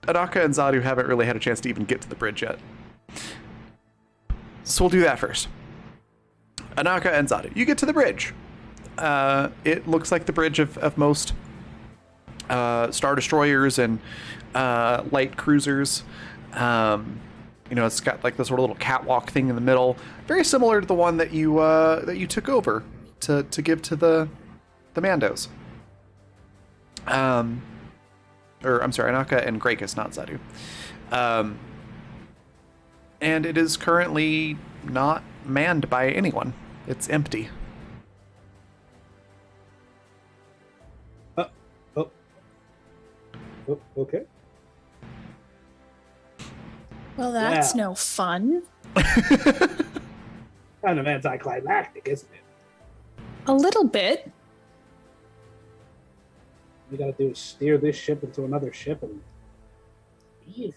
Anaka and Zadu haven't really had a chance to even get to the bridge yet. So we'll do that first. Anaka and Zadu, you get to the bridge. It looks like the bridge of most Star Destroyers and light cruisers. It's got like this sort of little catwalk thing in the middle, very similar to the one that you took over to give to the Mandos. Or I'm sorry, Anaka and Grakus, not Zadu. And it is currently not manned by anyone. It's empty. Okay. Well, that's no fun. Kind of anticlimactic, isn't it? A little bit. You gotta do is steer this ship into another ship and leave.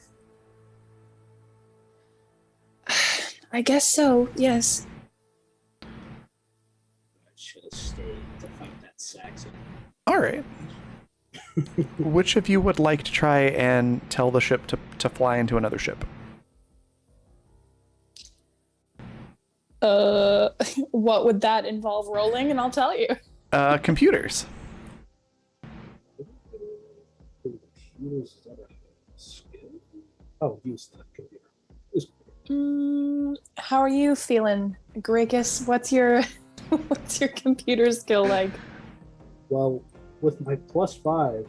I guess so, yes. I should have stayed to fight that Saxon. All right. Which of you would like to try and tell the ship to fly into another ship? What would that involve rolling? And I'll tell you. Computers. Use that skill? Oh, use the computer. How are you feeling, Grakus? What's your computer skill like? Well, with my +5,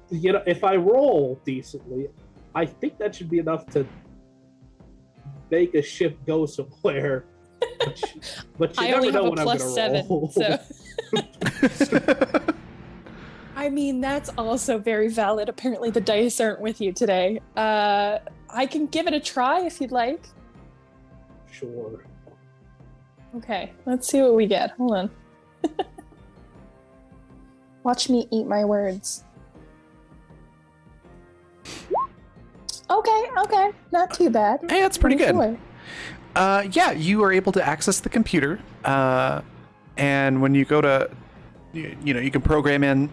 if I roll decently, I think that should be enough to make a ship go somewhere. But you I never only know have a when I'm gonna +7, roll. so. I mean, that's also very valid. Apparently the dice aren't with you today. I can give it a try if you'd like. Sure. Okay, let's see what we get. Hold on. Watch me eat my words. Okay. Not too bad. Hey, that's pretty good. Sure. Yeah, you are able to access the computer. And when you go to, you can program in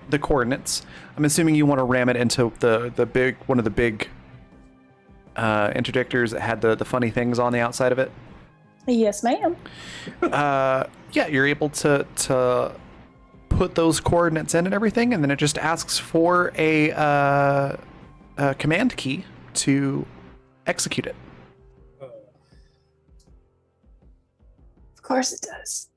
the coordinates. I'm assuming you want to ram it into one of the big interdictors that had the funny things on the outside of it. Yes, ma'am. Yeah, you're able to put those coordinates in and everything, and then it just asks for a command key to execute it. Of course it does.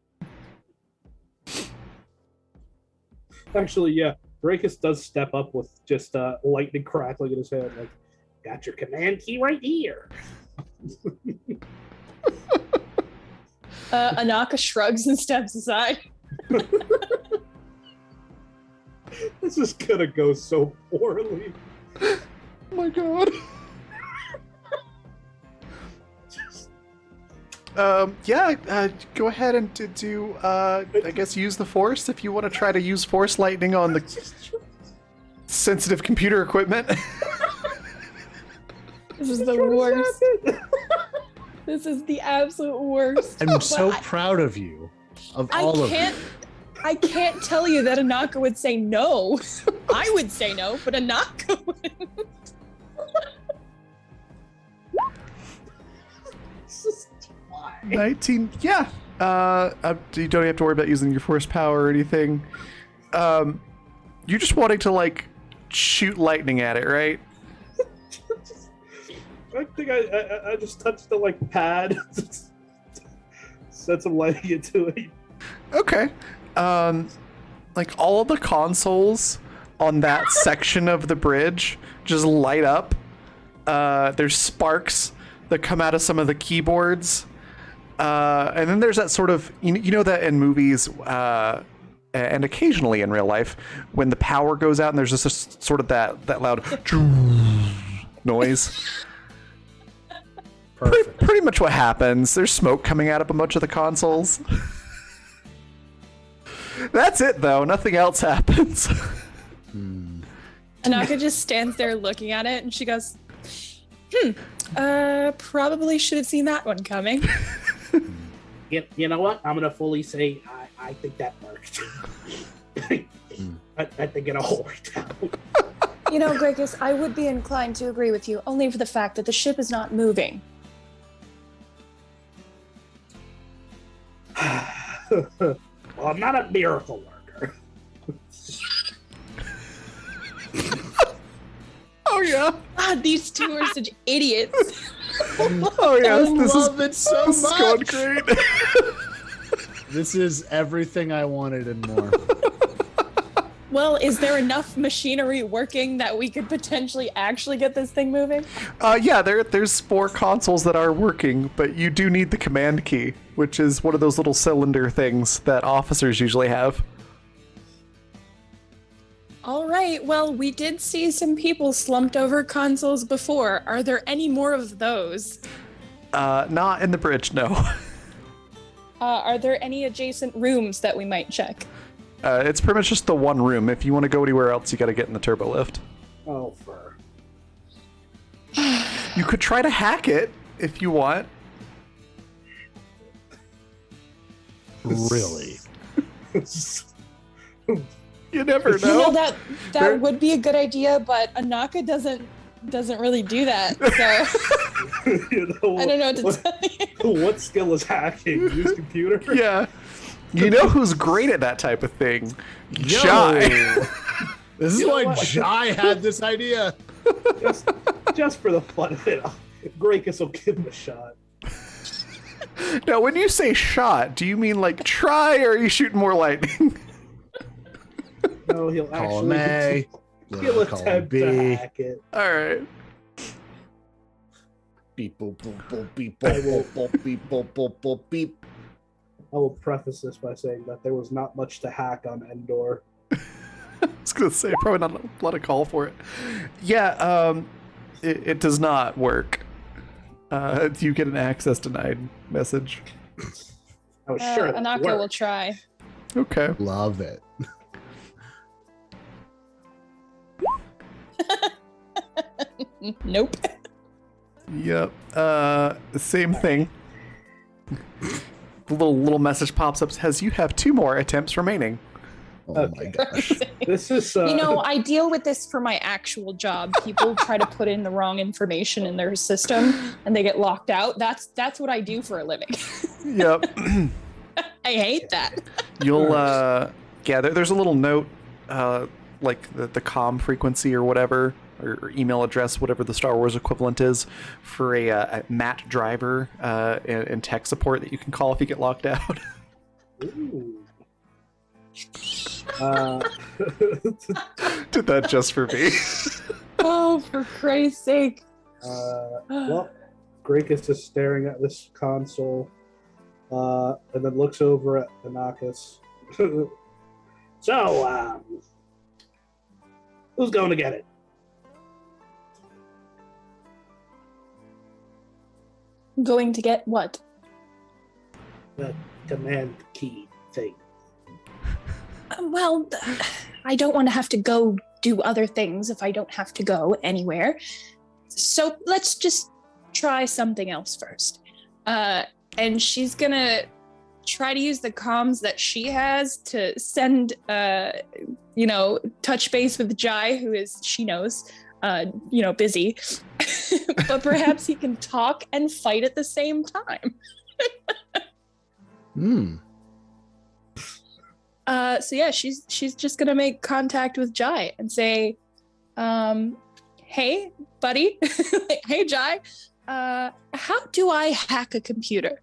Actually, yeah. Grakus does step up with just lightning crackling in his head, like, got your command key right here. Anaka shrugs and steps aside. This is gonna go so poorly. Oh my god. Go ahead and do I guess use the force if you want to try to use force lightning on the sensitive computer equipment. This is the worst. This is the absolute worst. I'm so proud of you. All of you. I can't tell you that Anaka would say no. I would say no, but Anaka wouldn't. 19. Yeah. You don't have to worry about using your force power or anything. You're just wanting to like shoot lightning at it, right? I think I just touched the like pad, set some lighting into it. Okay. like all of the consoles on that section of the bridge just light up. There's sparks that come out of some of the keyboards. And then there's that sort of, you know that in movies, and occasionally in real life, when the power goes out and there's just a sort of that loud noise. Perfect. Pretty much what happens. There's smoke coming out of a bunch of the consoles. That's it, though. Nothing else happens. Anaka just stands there looking at it, and she goes, probably should have seen that one coming. You know what? I'm gonna fully say I think that worked. I think it all worked out. You know, Gregus, I would be inclined to agree with you, only for the fact that the ship is not moving. Well, I'm not a miracle worker. Oh, yeah. God, these two are such idiots. Oh, yeah. I love it so this is going much. great. This is everything I wanted and more. Well, is there enough machinery working that we could potentially actually get this thing moving? Yeah, there's 4 consoles that are working, but you do need the command key, which is one of those little cylinder things that officers usually have. All right, well, we did see some people slumped over consoles before. Are there any more of those? Not in the bridge, no. Are there any adjacent rooms that we might check? It's pretty much just the one room. If you want to go anywhere else, you got to get in the turbo lift. Oh, fur. You could try to hack it if you want. Really? You never You know, know. that There- would be a good idea, but Anaka doesn't really do that. So You know, I don't know what to tell you. what skill is hacking? Use computer? Yeah. You know who's great at that type of thing? Yo. Jai. This is You know why what? Jai had this idea. Just for the fun of it, Grakus will give him a shot. Now, when you say shot, do you mean like try, or are you shooting more lightning? No, he'll Call him actually A. he'll Call him attempt to B. hack it. All right. Beep boop boop boop beep boop boop boop beep boop boop boop beep. I will preface this by saying that there was not much to hack on Endor. I was gonna say probably not a lot of call for it. Yeah, it does not work. You get an access denied message. I was sure that Anaka worked. will try. Okay. Love it. Nope. Yep. Same thing. The little message pops up, says you have 2 more attempts remaining. Oh my Okay. gosh. This is You know, I deal with this for my actual job. People try to put in the wrong information in their system and they get locked out. That's what I do for a living. Yep. I hate that. You'll yeah, there's a little note, like the comm frequency or whatever, or email address, whatever the Star Wars equivalent is, for a Matt driver in tech support that you can call if you get locked out. Ooh. Did that just for me. Oh, for Christ's sake. Well, Grakus is staring at this console, and then looks over at Anakas. So, who's going to get it? Going to get what? The command key thing. Well, I don't want to have to go do other things if I don't have to go anywhere. So let's just try something else first. And she's gonna try to use the comms that she has to send, touch base with Jai, who is, she knows, busy. But perhaps he can talk and fight at the same time. So yeah, she's just gonna make contact with Jai and say, "Hey, buddy, hey Jai, how do I hack a computer?"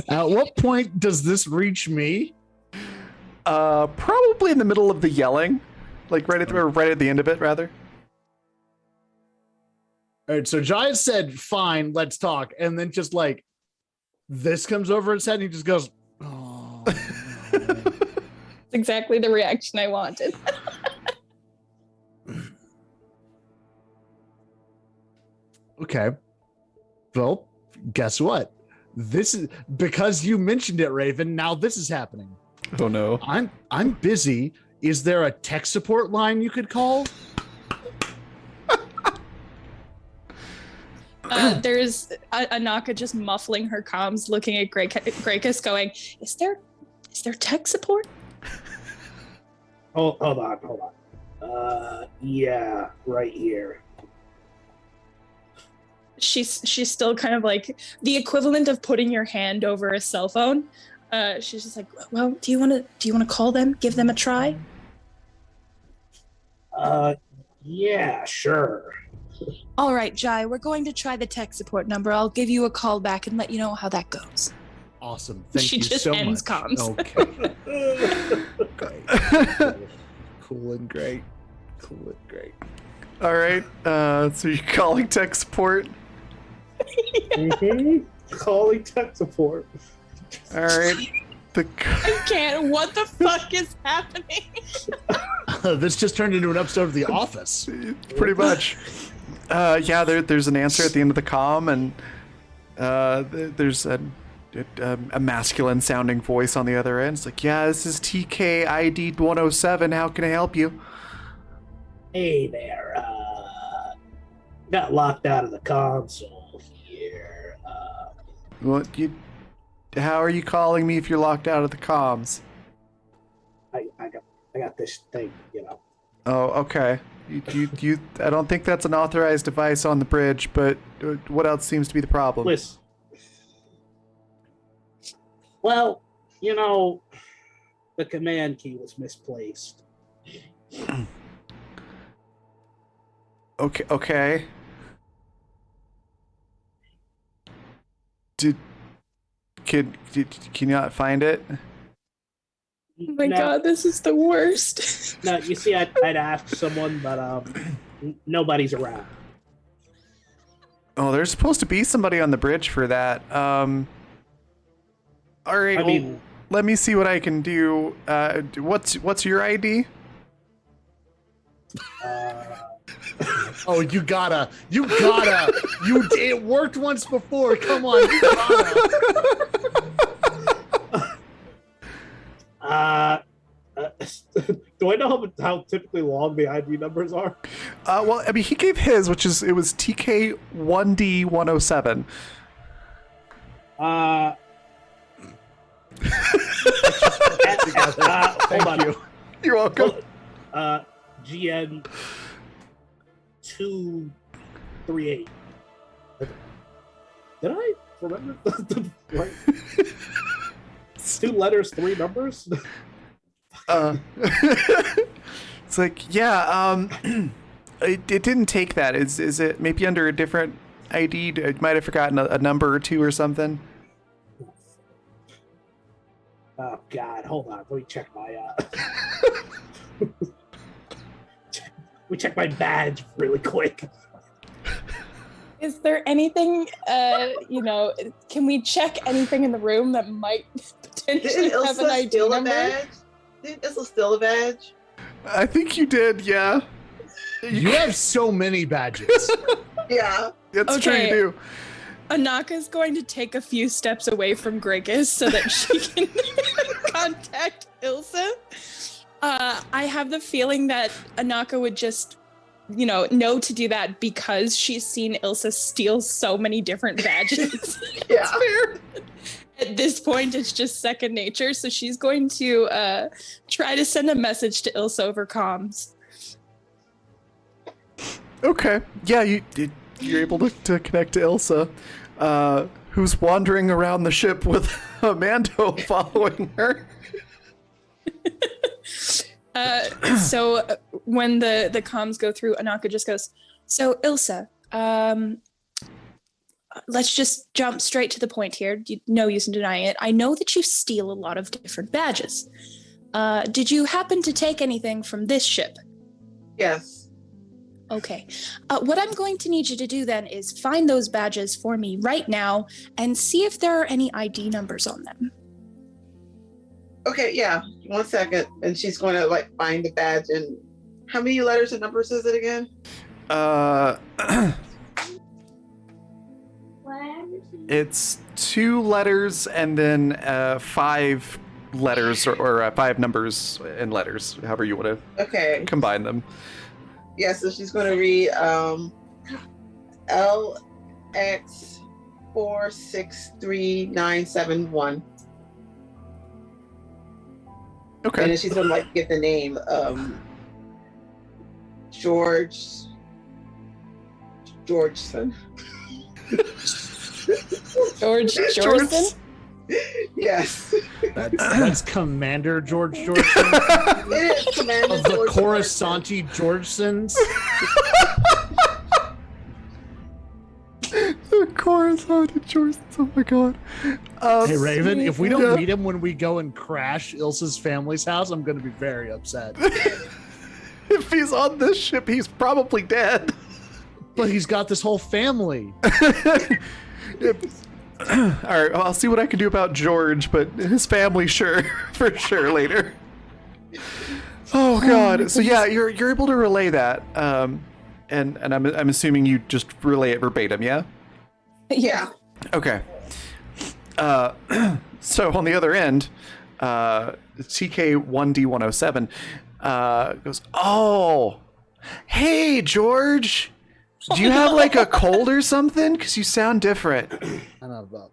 At what point does this reach me? Probably in the middle of the yelling, like right at the end of it, rather. All right, so Giant said, "Fine, let's talk," and then just like this comes over his head, and he just goes, "Oh." It's exactly the reaction I wanted. Okay. Well, guess what? This is because you mentioned it, Raven. Now this is happening. Oh no. I'm busy. Is there a tech support line you could call? There's Anaka just muffling her comms, looking at Gracchus, going, "Is there tech support?" Hold on. Yeah, right here. She's still kind of like the equivalent of putting your hand over a cell phone. She's just like, "Well, do you want to call them? Give them a try?" Yeah, sure. All right, Jai, we're going to try the tech support number. I'll give you a call back and let you know how that goes. Awesome. Thank She you just so ends much. comms. Okay. Great. Cool and great. Cool and great. All right. So you're calling tech support. Calling tech support. All right. I can't. What the fuck is happening? This just turned into an episode of The Office. Pretty much. Yeah, there's an answer at the end of the comm, and there's a masculine sounding voice on the other end. It's like, "Yeah, this is TK ID 107. How can I help you?" Hey there. Got locked out of the console here. How are you calling me if you're locked out of the comms? I got this thing, you know. Oh, okay. You I don't think that's an authorized device on the bridge, but what else seems to be the problem? Listen. Well, you know, the command key was misplaced. Okay. Can you not find it? Oh my god, this is the worst. No, you see, I'd ask someone, but nobody's around. Oh, there's supposed to be somebody on the bridge for that. All right. I mean, let me see what I can do. What's your ID? Oh, you gotta. It worked once before. Come on, you gotta. Do I know how typically long the ID numbers are? Well, I mean, he gave his, it was TK1D107. Hold on. You're welcome. GN 238. Did I remember the right? 2 letters, 3 numbers? It's like, yeah, it didn't take that. Is it maybe under a different ID? It might have forgotten a number or 2 or something. Oh God, hold on. Let me check my let me check my badge really quick. Is there anything, can we check anything in the room that might potentially Didn't have an Ilsa ID steal a number? badge? Didn't Ilsa steal a badge? I think you did, yeah. You have so many badges. Yeah. That's true, you do. Anaka's going to take a few steps away from Gracchus so that she can contact Ilsa. I have the feeling that Anaka would just, know to do that because she's seen Ilsa steal so many different badges. Yeah. It's fair. At this point, it's just second nature. So she's going to try to send a message to Ilsa over comms. Okay. Yeah, you're able to connect to Ilsa, who's wandering around the ship with Mando following her. So when the comms go through, Anaka just goes, "So Ilsa, let's just jump straight to the point here. No use in denying it. I know that you steal a lot of different badges. Did you happen to take anything from this ship? Yes. Okay. What I'm going to need you to do then is find those badges for me right now and see if there are any ID numbers on them. Okay, yeah. 1 second. And she's going to like find the badge. And how many letters and numbers is it again? It's 2 letters and then 5 letters or 5 numbers and letters, however you want to combine them. Yeah, so she's going to read LX463971. Okay. And then she's going to like get the name Georgeson. George Jordan? Yes. That's Commander George Georgeson It is Commander of the George Coruscanti Georgesons. The Coruscanti Georgesons. Oh my god. Hey Raven, if we don't meet him when we go and crash Ilsa's family's house, I'm going to be very upset. If he's on this ship, he's probably dead. But he's got this whole family. All right, well, I'll see what I can do about George, but his family, sure, for sure, later. Oh god! So yeah, you're able to relay that, and I'm assuming you just relay it verbatim, yeah? Yeah. Okay. So on the other end, TK1D107 goes, "Oh, hey George, do you have like a cold or something? Because you sound different." I don't know about.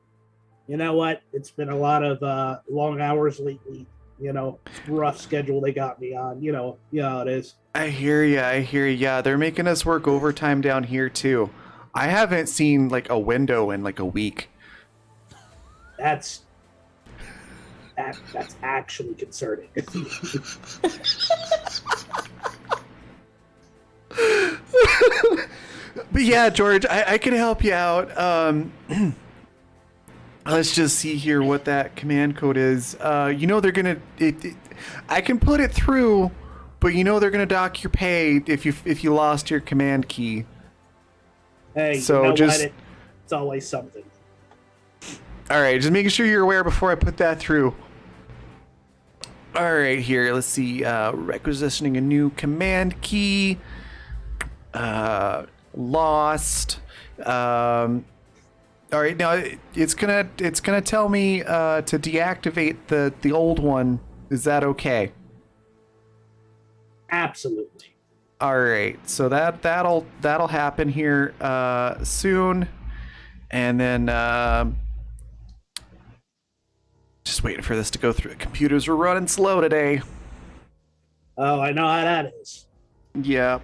You know what? It's been a lot of long hours lately. Rough schedule they got me on. You know how it is. I hear ya. They're making us work overtime down here too. I haven't seen like a window in like a week. That's actually concerning. But yeah, George, I can help you out. Let's just see here what that command code is. They're gonna. I can put it through, but they're gonna dock your pay if you lost your command key. Hey, so what? just It's always something. All right, just making sure you're aware before I put that through. All right, here, let's see. Requisitioning a new command key. Lost. All right, now it's gonna tell me to deactivate the old one. Is that okay? Absolutely. All right, so that'll happen here soon, and then just waiting for this to go through. Computers are running slow today. Oh, I know how that is. Yeah.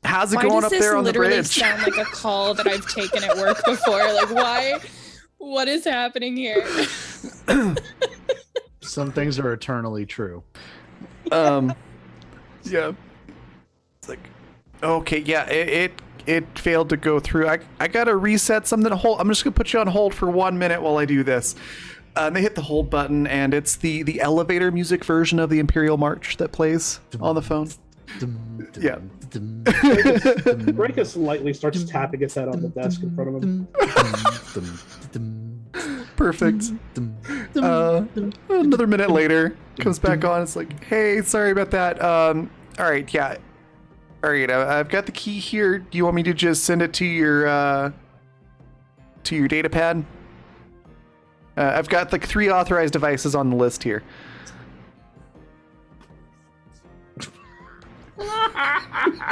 How's it going up there on the bridge? Why does this literally sound like a call that I've taken at work before? Like, why? What is happening here? Some things are eternally true. Yeah. It's like, okay, yeah, it failed to go through. I gotta reset something to hold. I'm just gonna put you on hold for 1 minute while I do this. And they hit the hold button, and it's the elevator music version of the Imperial March that plays on the phone. Yeah. Breakus lightly starts tapping his head on the desk in front of him. Perfect. Another minute later, comes back on. It's like, hey, sorry about that. All right, yeah. All right, I've got the key here. Do you want me to just send it to your data pad? I've got like 3 authorized devices on the list here.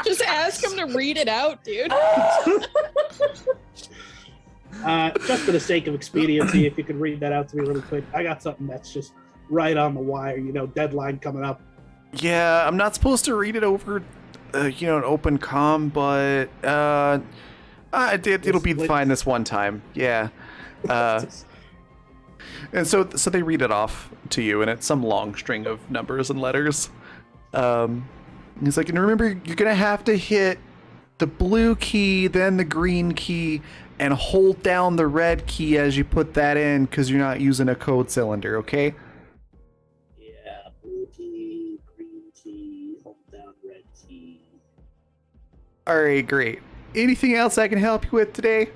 Just ask him to read it out, dude. Just for the sake of expediency, if you could read that out to me really quick. I got something that's just right on the wire, deadline coming up. Yeah, I'm not supposed to read it over, an open comm, but it'll be fine this one time. Yeah. And so they read it off to you, and it's some long string of numbers and letters. He's like, and remember, you're gonna have to hit the blue key, then the green key, and hold down the red key as you put that in because you're not using a code cylinder, okay? Yeah, blue key, green key, hold down red key. All right, great. Anything else I can help you with today?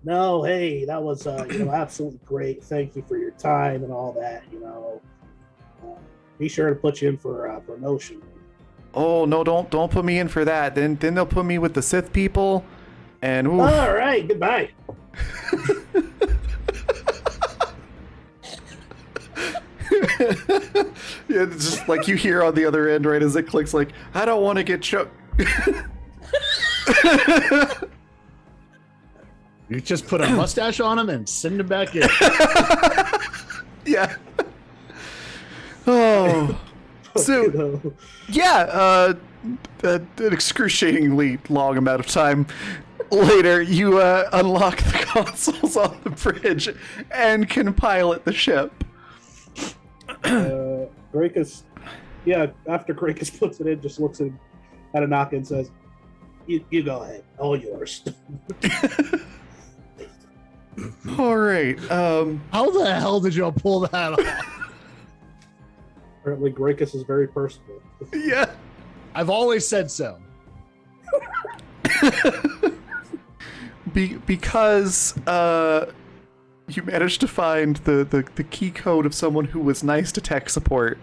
No, hey, that was absolutely great. Thank you for your time and all that. Be sure to put you in for a promotion. Oh no, don't put me in for that. Then they'll put me with the Sith people, and oof. All right, goodbye. Yeah, it's just like you hear on the other end, right as it clicks, like, I don't want to get choked. You just put a mustache on him and send him back in. Yeah. Oh. So, yeah, an excruciatingly long amount of time later, you unlock the consoles on the bridge and can pilot the ship. Grakus, after Grakus puts it in, just looks at Anaka and says, you go ahead, all yours. All right. How the hell did you pull that off? Apparently, Grakus is very personal. Yeah. I've always said so. Because you managed to find the key code of someone who was nice to tech support,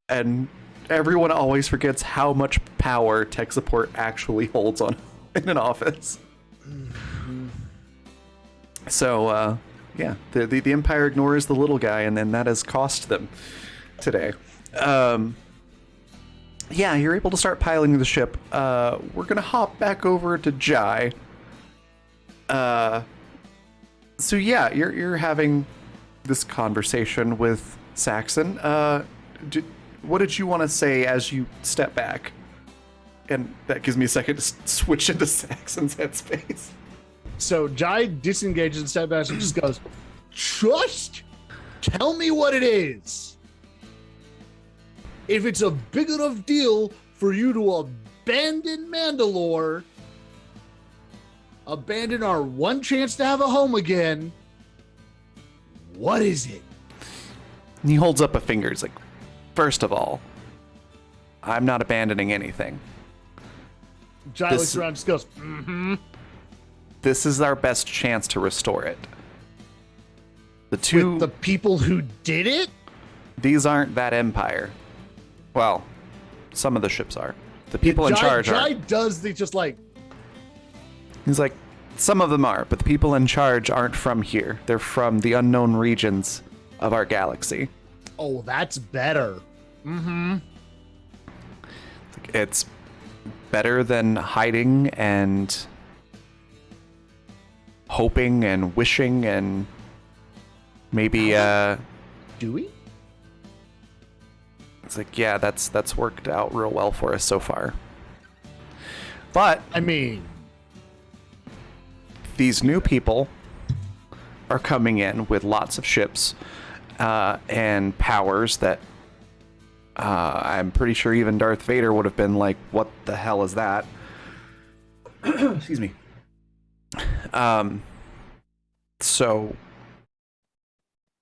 and everyone always forgets how much power tech support actually holds on in an office. So, the Empire ignores the little guy, and then that has cost them today. You're able to start piloting the ship. We're gonna hop back over to Jai. You're having this conversation with Saxon. What did you want to say as you step back? And that gives me a second to switch into Saxon's headspace. So Jai disengages and steps back and just goes, "Just tell me what it is. If it's a big enough deal for you to abandon Mandalore, abandon our one chance to have a home again, what is it?" And he holds up a finger. He's like, first of all, I'm not abandoning anything. Jai looks around and just goes, "Mm-hmm." This is our best chance to restore it. With the people who did it? These aren't that Empire. Well, some of the ships are. The people in charge are. Jai does the just like... He's like, some of them are, but the people in charge aren't from here. They're from the unknown regions of our galaxy. Oh, that's better. Mm-hmm. It's better than hiding and hoping and wishing and maybe Do we? It's like, yeah, that's worked out real well for us so far. But I mean, these new people are coming in with lots of ships and powers that I'm pretty sure even Darth Vader would have been like, what the hell is that? Excuse me. So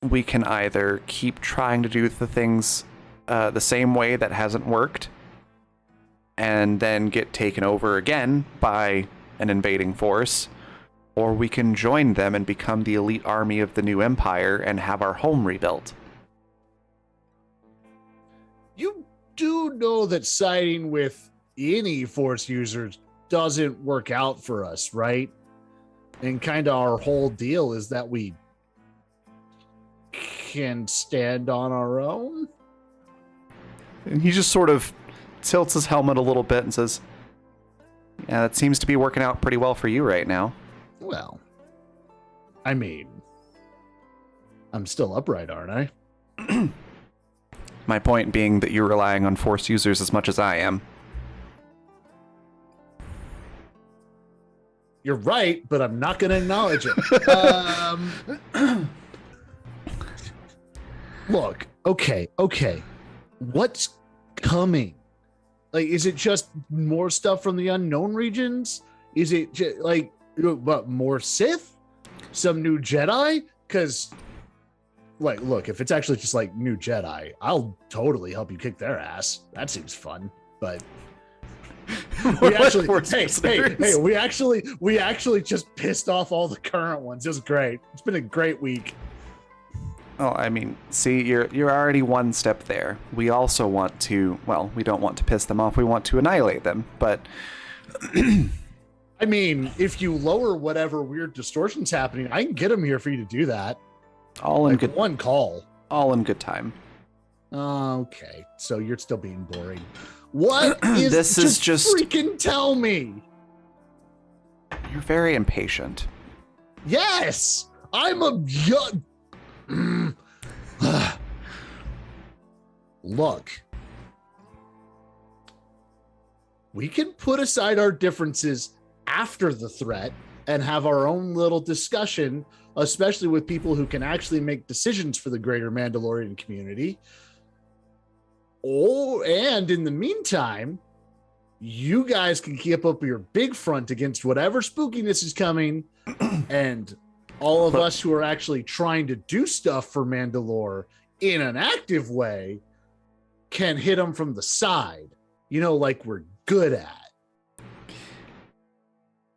we can either keep trying to do the things the same way that hasn't worked and then get taken over again by an invading force, or we can join them and become the elite army of the new empire and have our home rebuilt. you do know that siding with any Force users doesn't work out for us, right? And kind of our whole deal is that we can stand on our own. And he just sort of tilts his helmet a little bit and says, yeah, that seems to be working out pretty well for you right now. Well, I mean, I'm still upright, aren't I? My point being that you're relying on Force users as much as I am. You're right, but I'm not going to acknowledge it. Look, okay. What's coming? Like, is it just more stuff from the unknown regions? Is it just, like, But more Sith? Some new Jedi? Because, like, look, if it's actually just like new Jedi, I'll totally help you kick their ass. That seems fun. But we actually, hey, we actually just pissed off all the current ones. It was great. It's been a great week. Oh, I mean, see, you're already one step there. We also want to, well, we don't want to piss them off. We want to annihilate them, but I mean, if you lower whatever weird distortions happening, I can get them here for you to do that. All in like good one call. All in good time. Okay, so you're still being boring. What is this? Is just freaking tell me. You're very impatient. Yes, I'm a young. Look, we can put aside our differences after the threat and have our own little discussion, especially with people who can actually make decisions for the greater Mandalorian community. Oh, and in the meantime, you guys can keep up your big front against whatever spookiness is coming, and all of us who are actually trying to do stuff for Mandalore in an active way can hit them from the side, like we're good at.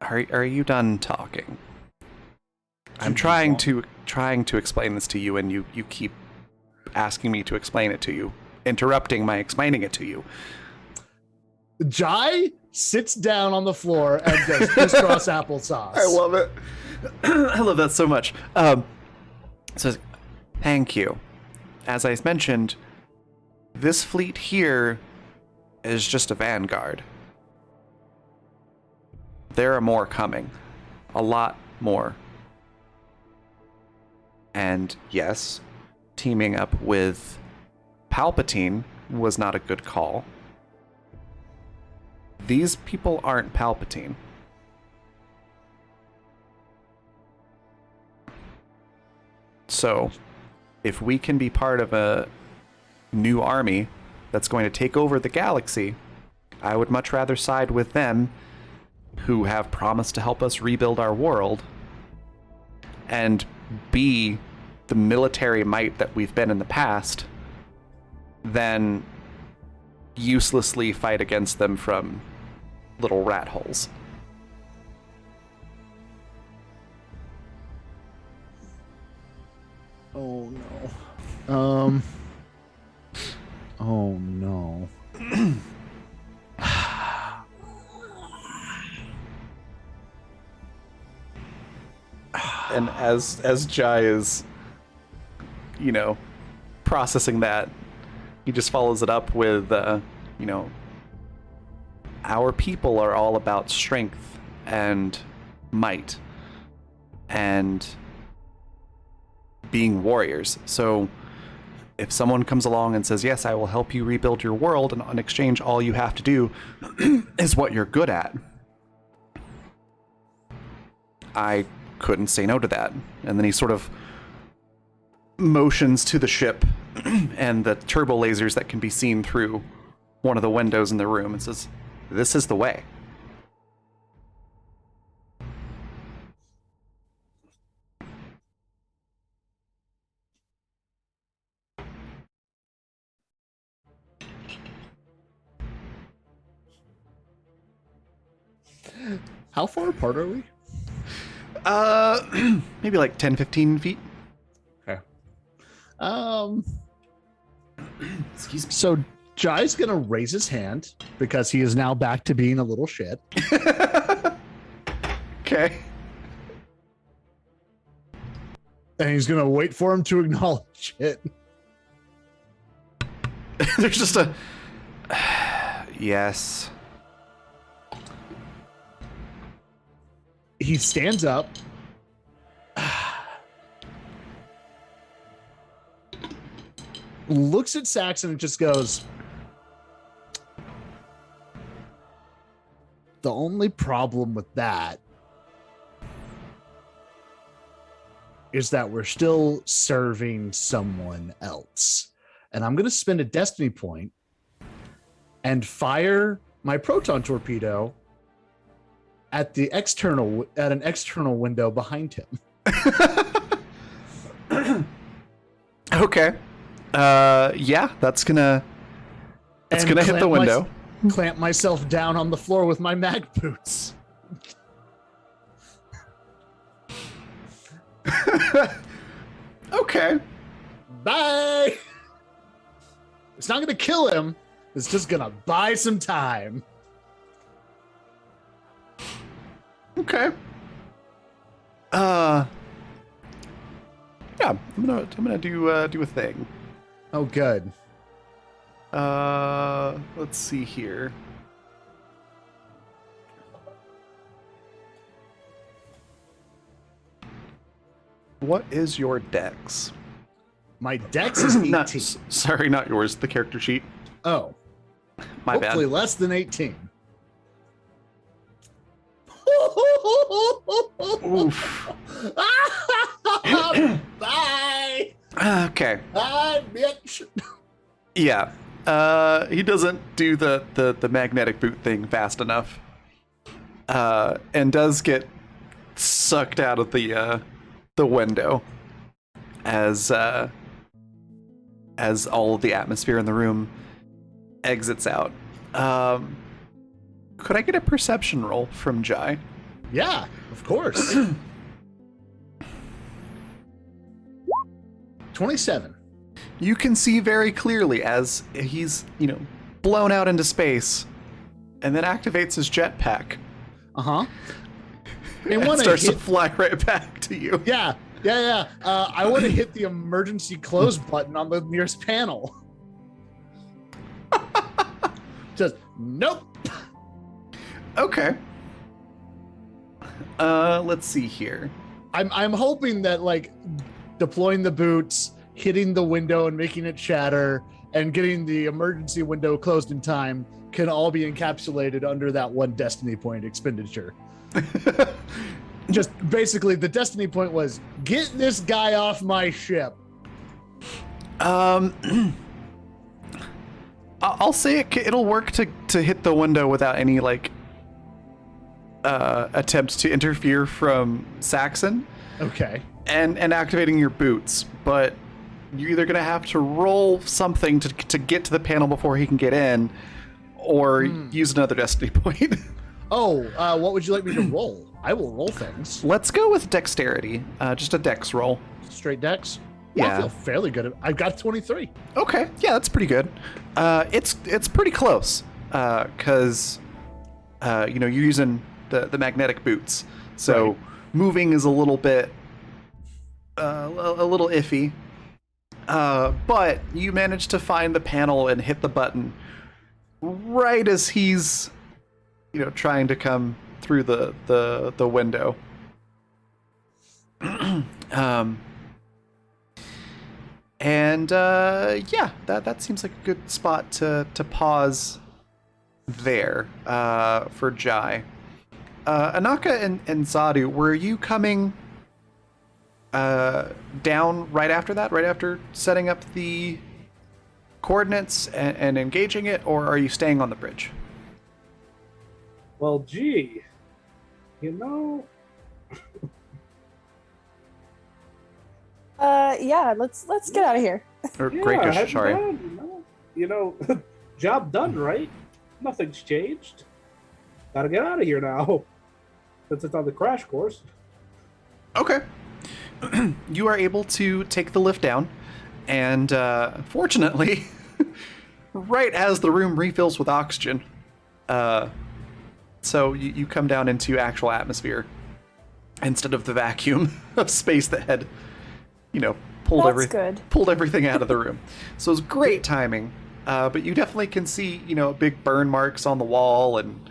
Are you done talking? I'm trying to explain this to you, and you keep asking me to explain it to you, interrupting my explaining it to you. Jai sits down on the floor and does crisscross applesauce. I love it. I love that so much. Says, thank you. As I mentioned, this fleet here is just a vanguard. There are more coming. A lot more. And yes, teaming up with Palpatine was not a good call. These people aren't Palpatine. So, if we can be part of a new army that's going to take over the galaxy, I would much rather side with them, who have promised to help us rebuild our world, and be the military might that we've been in the past, than uselessly fight against them from little rat holes. Oh no. Oh no. And as Jai is, processing that, he just follows it up with, our people are all about strength and might and being warriors. So if someone comes along and says, yes, I will help you rebuild your world, and in exchange, all you have to do is what you're good at, I couldn't say no to that. And then he sort of motions to the ship and the turbo lasers that can be seen through one of the windows in the room and says, this is the way. How far apart are we? Maybe like 10, 15 feet. Okay. Excuse me. So Jai's gonna raise his hand because he is now back to being a little shit. Okay. And he's gonna wait for him to acknowledge it. There's just a yes. He stands up. Looks at Saxon and just goes, the only problem with that is that we're still serving someone else. And I'm going to spend a destiny point and fire my proton torpedo at an external window behind him. Okay. Yeah, that's gonna hit the window. Clamp myself down on the floor with my mag boots. Okay. Bye. It's not gonna kill him. It's just gonna buy some time. Okay. Yeah, I'm gonna do a thing. Oh, good. Let's see here. What is your dex? My dex is 18. Sorry, not yours. The character sheet. Oh, My hopefully bad. less than 18. Oof. Bye. Okay. Bye, bitch. Yeah. He doesn't do the magnetic boot thing fast enough. And does get sucked out of the window as all of the atmosphere in the room exits out. Could I get a perception roll from Jai? Yeah, of course. 27. You can see very clearly as he's, blown out into space and then activates his jetpack. Uh-huh. And starts to fly right back to you. Yeah. I want to hit the emergency close button on the nearest panel. Just, nope. Okay. Let's see here. I'm hoping that, like, deploying the boots, hitting the window and making it shatter, and getting the emergency window closed in time can all be encapsulated under that one destiny point expenditure. Just basically, the destiny point was get this guy off my ship. I'll say it'll work to hit the window without any attempt to interfere from Saxon. Okay. And activating your boots, but you're either gonna have to roll something to get to the panel before he can get in, or use another destiny point. What would you like me to roll? I will roll things. Let's go with dexterity. Just a dex roll. Straight dex? Yeah. I feel fairly good. I've got 23. Okay, yeah, that's pretty good. It's pretty close, because you're using the magnetic boots, so Right. moving is a little bit a little iffy. But you manage to find the panel and hit the button right as he's trying to come through the window. That seems like a good spot to pause there for Jai. Anaka and Zadu, were you coming down right after that, right after setting up the coordinates and engaging it, or are you staying on the bridge? Well, gee, Yeah, let's get out of here. Or yeah, Great heading sorry. down, job done, right? Nothing's changed. Gotta get out of here now, since it's on the crash course. Okay. You are able to take the lift down, and fortunately, right as the room refills with oxygen, so you come down into actual atmosphere instead of the vacuum of space that had, pulled everything out of the room. So it's great timing, but you definitely can see, big burn marks on the wall and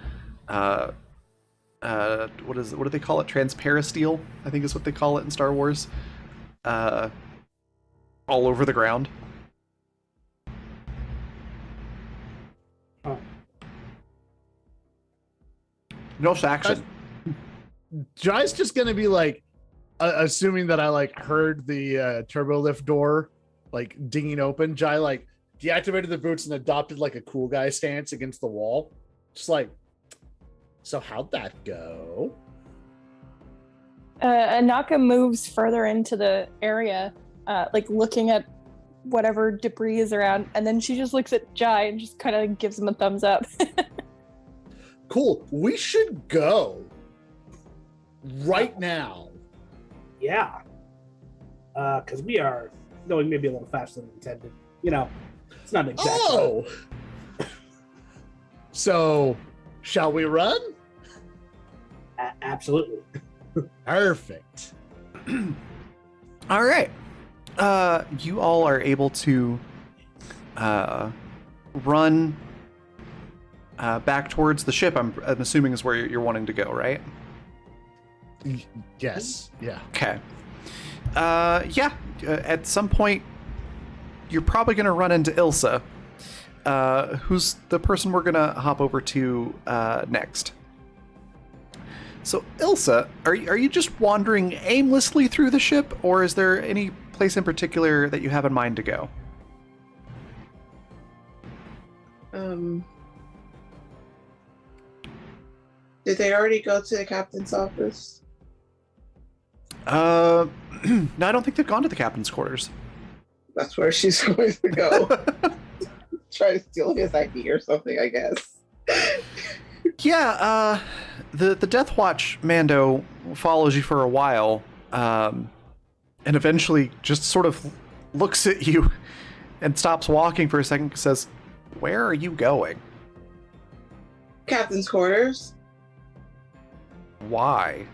what do they call it? Transparasteel, I think is what they call it in Star Wars. All over the ground. Oh. No Saxon. Jai's just gonna be like, assuming that I heard the turbo lift door dinging open. Jai deactivated the boots and adopted a cool guy stance against the wall. Just So how'd that go? Anaka moves further into the area, like looking at whatever debris is around, and then she just looks at Jai and just kind of gives him a thumbs up. Cool. We should go right now. Yeah. Because we are going maybe a little faster than intended. You know, it's not an exact. Oh! So, shall we run? Absolutely. Perfect. All right. You all are able to run back towards the ship. I'm assuming is where you're wanting to go, right? Yes. Yeah. Okay. At some point, you're probably going to run into Ilsa, who's the person we're going to hop over to next. So, Ilsa, are you just wandering aimlessly through the ship, or is there any place in particular that you have in mind to go? Did they already go to the captain's office? No, I don't think they've gone to the captain's quarters. That's where she's going to go. Try to steal his ID or something, I guess. Yeah, the Death Watch Mando follows you for a while, and eventually just sort of looks at you and stops walking for a second and says, "Where are you going?" Captain's quarters. Why?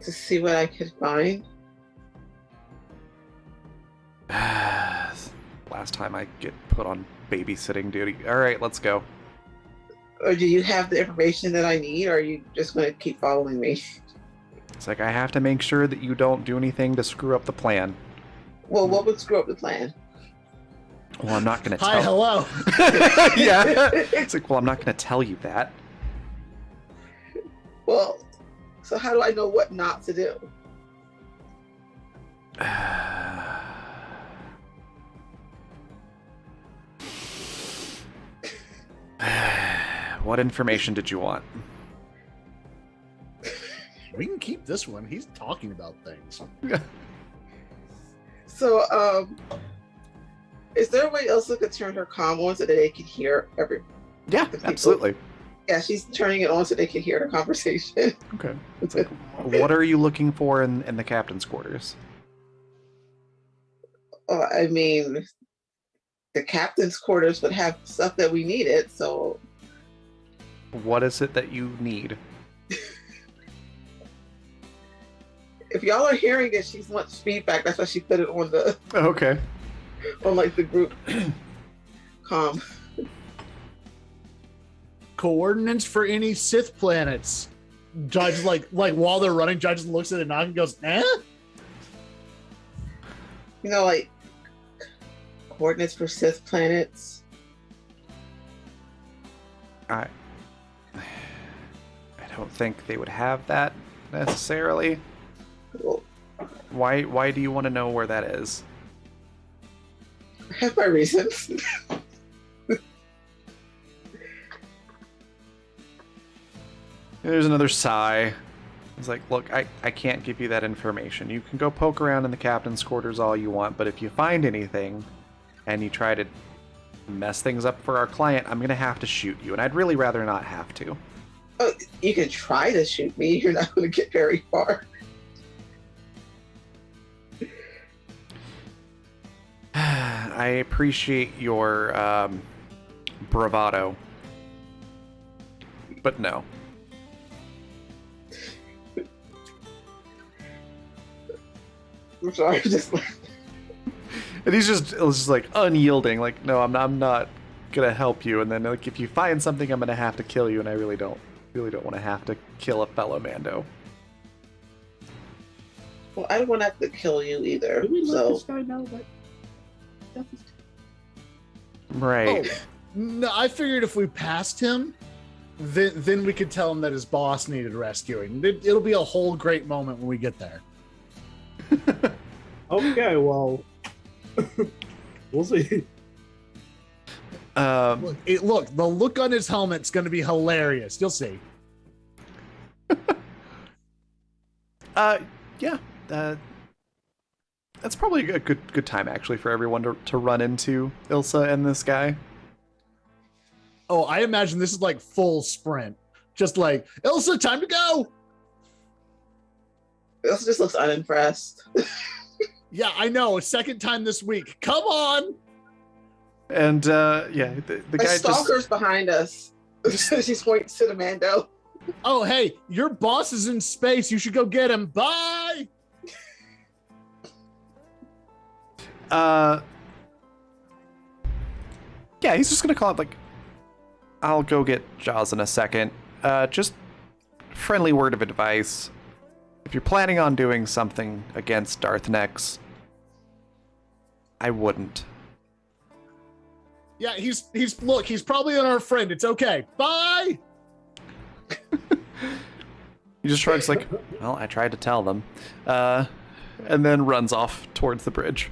To see what I could find. Last time I get put on babysitting duty. All right, let's go. Or do you have the information that I need, or are you just going to keep following me? It's like I have to make sure that you don't do anything to screw up the plan. Well, what would screw up the plan? Well, I'm not going to tell. Hi, hello. Yeah. It's like, well, I'm not going to tell you that. Well, so how do I know what not to do? What information did you want? We can keep this one. He's talking about things. So, is there a way Elsa could turn her comm on so that they can hear every? Yeah, the people? absolutely. Yeah, she's turning it on so they can hear the conversation. Okay. It's like, what are you looking for in the captain's quarters? I mean, the captain's quarters would have stuff that we needed, so. What is it that you need? If y'all are hearing that she wants feedback, that's why she put it on the Okay. on like the group comm. Coordinates for any Sith planets. Judge like while they're running, Judge looks at Anaka and goes, "Eh?" You know, like coordinates for Sith planets. I don't think they would have that necessarily. Well, Why do you want to know where that is? I have my reasons. There's another sigh. It's like, look, I can't give you that information. You can go poke around in the captain's quarters all you want, but if you find anything and you try to mess things up for our client, I'm going to have to shoot you, and I'd really rather not have to. Oh, you can try to shoot me. You're not going to get very far. I appreciate your bravado, but no. I'm sorry, just And he's just like unyielding, like, no, I'm not gonna help you. And then like, if you find something, I'm gonna have to kill you, and I really don't want to have to kill a fellow Mando. well, I don't want to have to kill you either. Do we let So this guy know that death is Right. Oh, no, I figured if we passed him, then we could tell him that his boss needed rescuing. It'll be a whole great moment when we get there. okay? Well, we'll see. Look, the look on his helmet's going to be hilarious. You'll see. Yeah. That's probably a good time actually for everyone to run into Ilsa and this guy. Oh, I imagine this is like full sprint. Just like, Ilsa, time to go. Ilsa just looks unimpressed. Yeah, I know. Second time this week. Come on. And the guy stalker's behind us. She points to the Mando. Oh, hey, your boss is in space. You should go get him. Bye. Yeah, he's just gonna call it like, I'll go get Jaws in a second. Just friendly word of advice. If you're planning on doing something against Darth Nex, I wouldn't. Yeah, he's probably our friend. It's okay. Bye. He just shrugs like, well, I tried to tell them. And then runs off towards the bridge.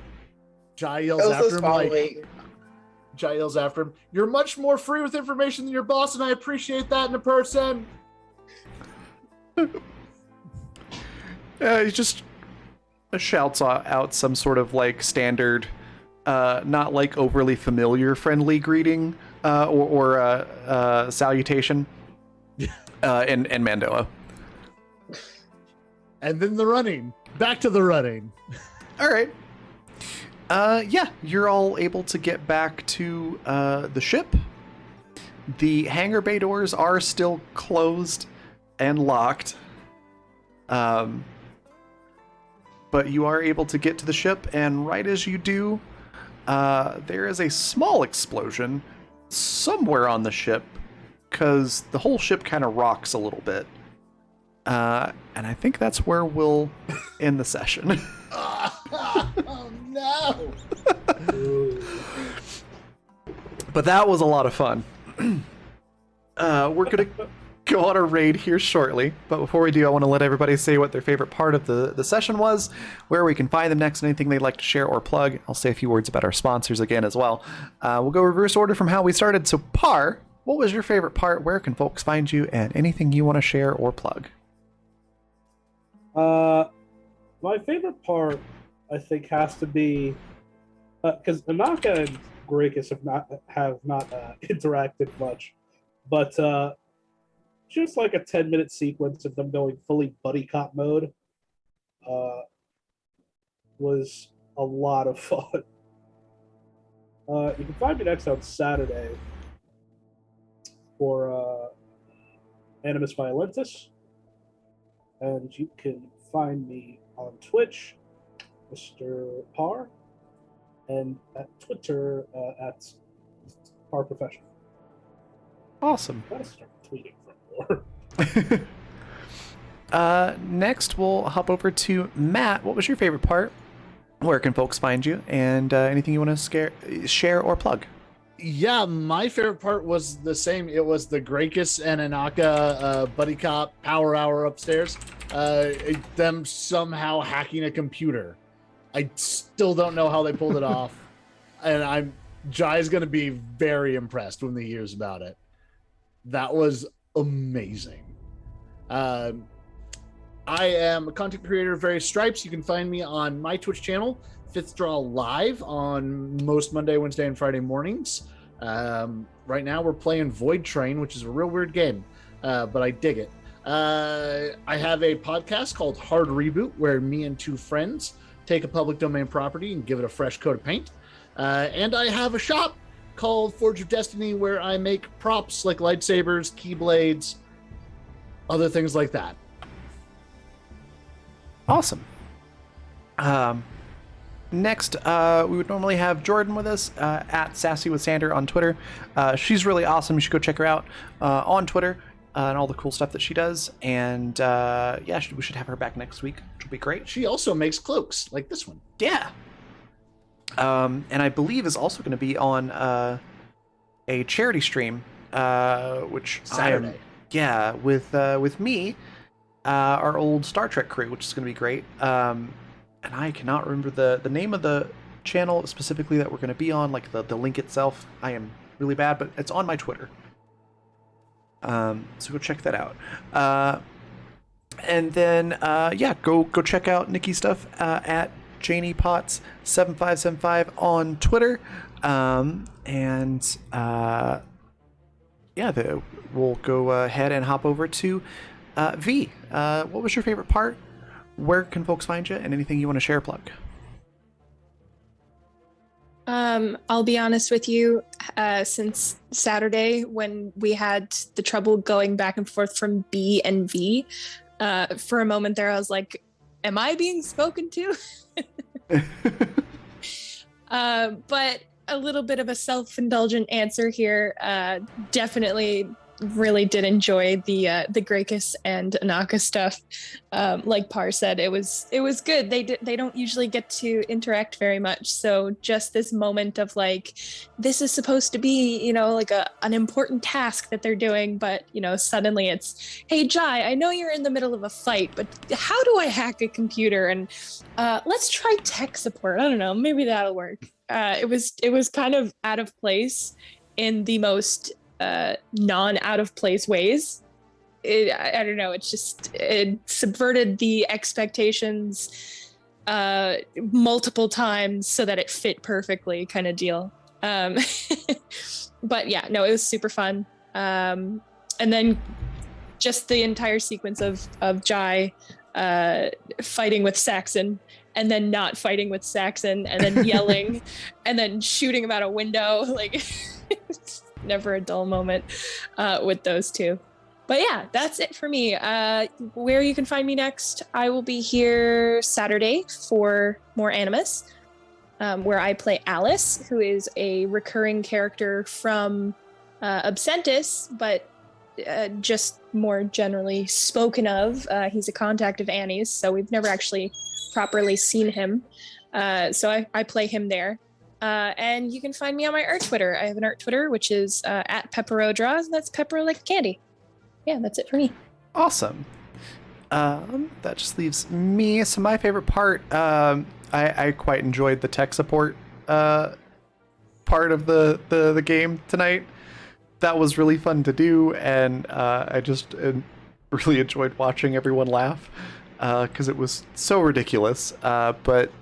Jai yells after him, you're much more free with information than your boss, and I appreciate that in a person. He just shouts out some sort of like standard, not like overly familiar friendly greeting or salutation in Mandoa. And then the running. Back to the running. All right. Yeah, you're all able to get back to the ship. The hangar bay doors are still closed and locked. But you are able to get to the ship, and right as you do, there is a small explosion somewhere on the ship, because the whole ship kind of rocks a little bit. And I think that's where we'll end the session. Oh, no. But that was a lot of fun. We're going to go on a raid here shortly. But before we do, I want to let everybody say what their favorite part of the session was, where we can find them next, and anything they'd like to share or plug. I'll say a few words about our sponsors again as well. We'll go reverse order from how we started. So, Par, what was your favorite part? Where can folks find you? And anything you want to share or plug? My favorite part, I think, has to be because Anaka and Grakus have not interacted much, but just like a 10-minute sequence of them going fully buddy cop mode was a lot of fun. You can find me next on Saturday for Animus Violentus. And you can find me on Twitch, Mr. Par, and at Twitter at Par Professional. Awesome. Gotta start tweeting from more. Next, we'll hop over to Matt. What was your favorite part? Where can folks find you? And anything you want to share or plug? Yeah, my favorite part was the same. It was the Grakus and Anaka buddy cop power hour upstairs. Them somehow hacking a computer. I still don't know how they pulled it off. And Jai's going to be very impressed when he hears about it. That was amazing. I am a content creator of various stripes. You can find me on my Twitch channel, Fifth Draw Live, on most Monday, Wednesday, and Friday mornings. Right now we're playing Void Train, which is a real weird game, but I dig it. I have a podcast called Hard Reboot, where me and two friends take a public domain property and give it a fresh coat of paint. And I have a shop called Forge of Destiny, where I make props like lightsabers, keyblades, other things like that. Awesome. Next, we would normally have Jordan with us at Sassy with Sander on Twitter. She's really awesome. You should go check her out on Twitter and all the cool stuff that she does. And yeah, we should have her back next week, which will be great. She also makes cloaks like this one. Yeah. And I believe is also going to be on a charity stream, which Saturday. With me, our old Star Trek crew, which is going to be great. And I cannot remember the name of the channel specifically that we're going to be on, like the link itself. I am really bad, but it's on my Twitter. So go check that out. And then, go check out Nikki's stuff at JaniePotts7575 on Twitter. We'll go ahead and hop over to V. What was your favorite part? Where can folks find you? And anything you want to share, plug? I'll be honest with you, since Saturday when we had the trouble going back and forth from B and V, for a moment there I was like, am I being spoken to? But a little bit of a self-indulgent answer here. Definitely really did enjoy the Grakus and Anaka stuff. Like Par said, it was good. They don't usually get to interact very much, so just this moment of like, this is supposed to be, like an important task that they're doing, but suddenly it's, hey Jai, I know you're in the middle of a fight, but how do I hack a computer? And let's try tech support. I don't know, maybe that'll work. It was kind of out of place in the most non out of place ways. I don't know, it subverted the expectations multiple times so that it fit perfectly, kind of deal. But yeah, no, it was super fun. And then just the entire sequence of Jai fighting with Saxon, and then not fighting with Saxon, and then yelling, and then shooting him out a window. Like, it's never a dull moment with those two. But yeah, that's it for me. Where you can find me next, I will be here Saturday for more Animus, where I play Alice, who is a recurring character from Absentis, but just more generally spoken of. He's a contact of Annie's, so we've never actually properly seen him. So I play him there. And you can find me on my art Twitter. I have an art Twitter, which is at Pepperodraws, and that's pepper like candy. Yeah, that's it for me. Awesome. That just leaves me. So my favorite part, I quite enjoyed the tech support part of the game tonight. That was really fun to do, and I just really enjoyed watching everyone laugh because it was so ridiculous, but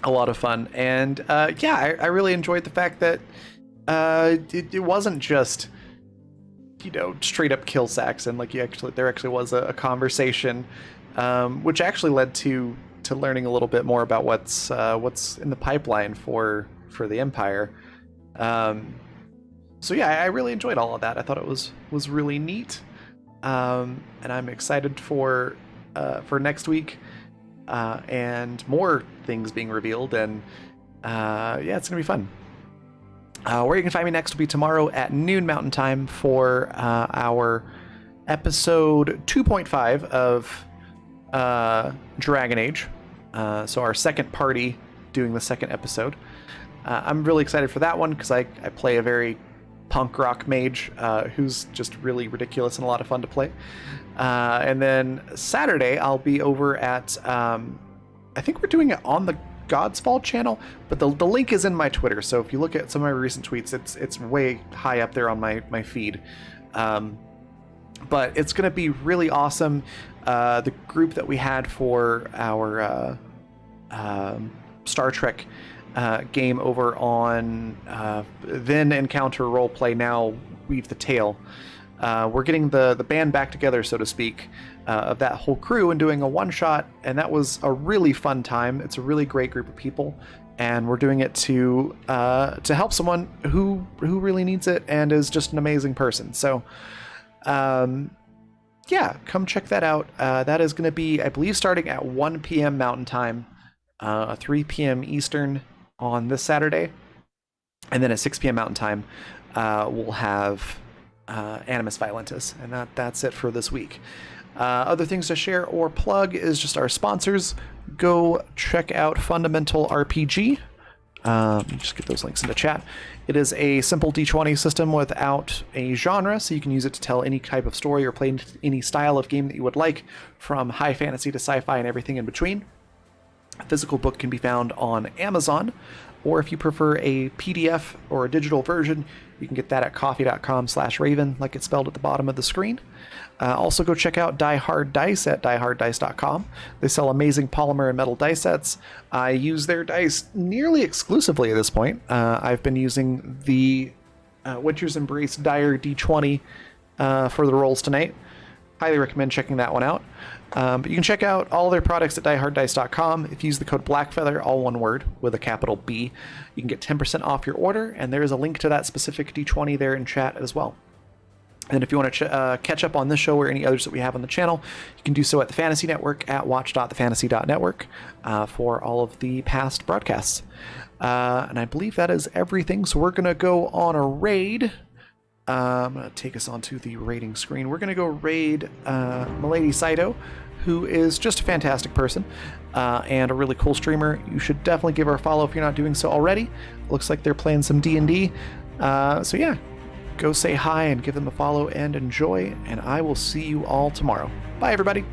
a lot of fun. And I really enjoyed the fact that it wasn't just straight up kill Saxon. Like there actually was a conversation, which actually led to learning a little bit more about what's in the pipeline for the Empire. So yeah, I really enjoyed all of that. I thought it was really neat, and I'm excited for next week and more things being revealed. And it's gonna be fun. Where you can find me next will be tomorrow at noon Mountain Time for our episode 2.5 of Dragon Age. So our second party doing the second episode. I'm really excited for that one because I play a very punk rock mage who's just really ridiculous and a lot of fun to play. And then Saturday I'll be over at I think we're doing it on the Godsfall channel, but the link is in my Twitter, so if you look at some of my recent tweets, it's way high up there on my feed. But it's gonna be really awesome. The group that we had for our Star Trek game over on then Encounter Roleplay, now Weave the Tale. We're getting the band back together, so to speak, of that whole crew and doing a one-shot, and that was a really fun time. It's a really great group of people, and we're doing it to help someone who really needs it and is just an amazing person. So come check that out. That is going to be, I believe, starting at 1 p.m. Mountain Time, 3 p.m. Eastern on this Saturday, and then at 6 p.m. Mountain Time we'll have Animus Violentus, and that's it for this week. Other things to share or plug is just our sponsors. Go check out Fundamental RPG. Just get those links in the chat. It is a simple D20 system without a genre, so you can use it to tell any type of story or play any style of game that you would like, from high fantasy to sci-fi and everything in between. A physical book can be found on Amazon, or if you prefer a PDF or a digital version, you can get that at coffee.com/raven, like it's spelled at the bottom of the screen. Also, go check out Die Hard Dice at dieharddice.com. They sell amazing polymer and metal dice sets. I use their dice nearly exclusively at this point. I've been using the Winter's Embrace Dire D20 for the rolls tonight. Highly recommend checking that one out. But you can check out all their products at dieharddice.com. If you use the code BlackFeather, all one word, with a capital B, you can get 10% off your order, and there is a link to that specific D20 there in chat as well. And if you want to catch up on this show or any others that we have on the channel, you can do so at the Fantasy Network at watch.thefantasy.network for all of the past broadcasts. And I believe that is everything, so we're going to go on a raid. I'm going to take us onto the raiding screen. We're going to go raid Milady Saito, who is just a fantastic person and a really cool streamer. You should definitely give her a follow if you're not doing so already. Looks like they're playing some D&D. So yeah, go say hi and give them a follow and enjoy, and I will see you all tomorrow. Bye, everybody.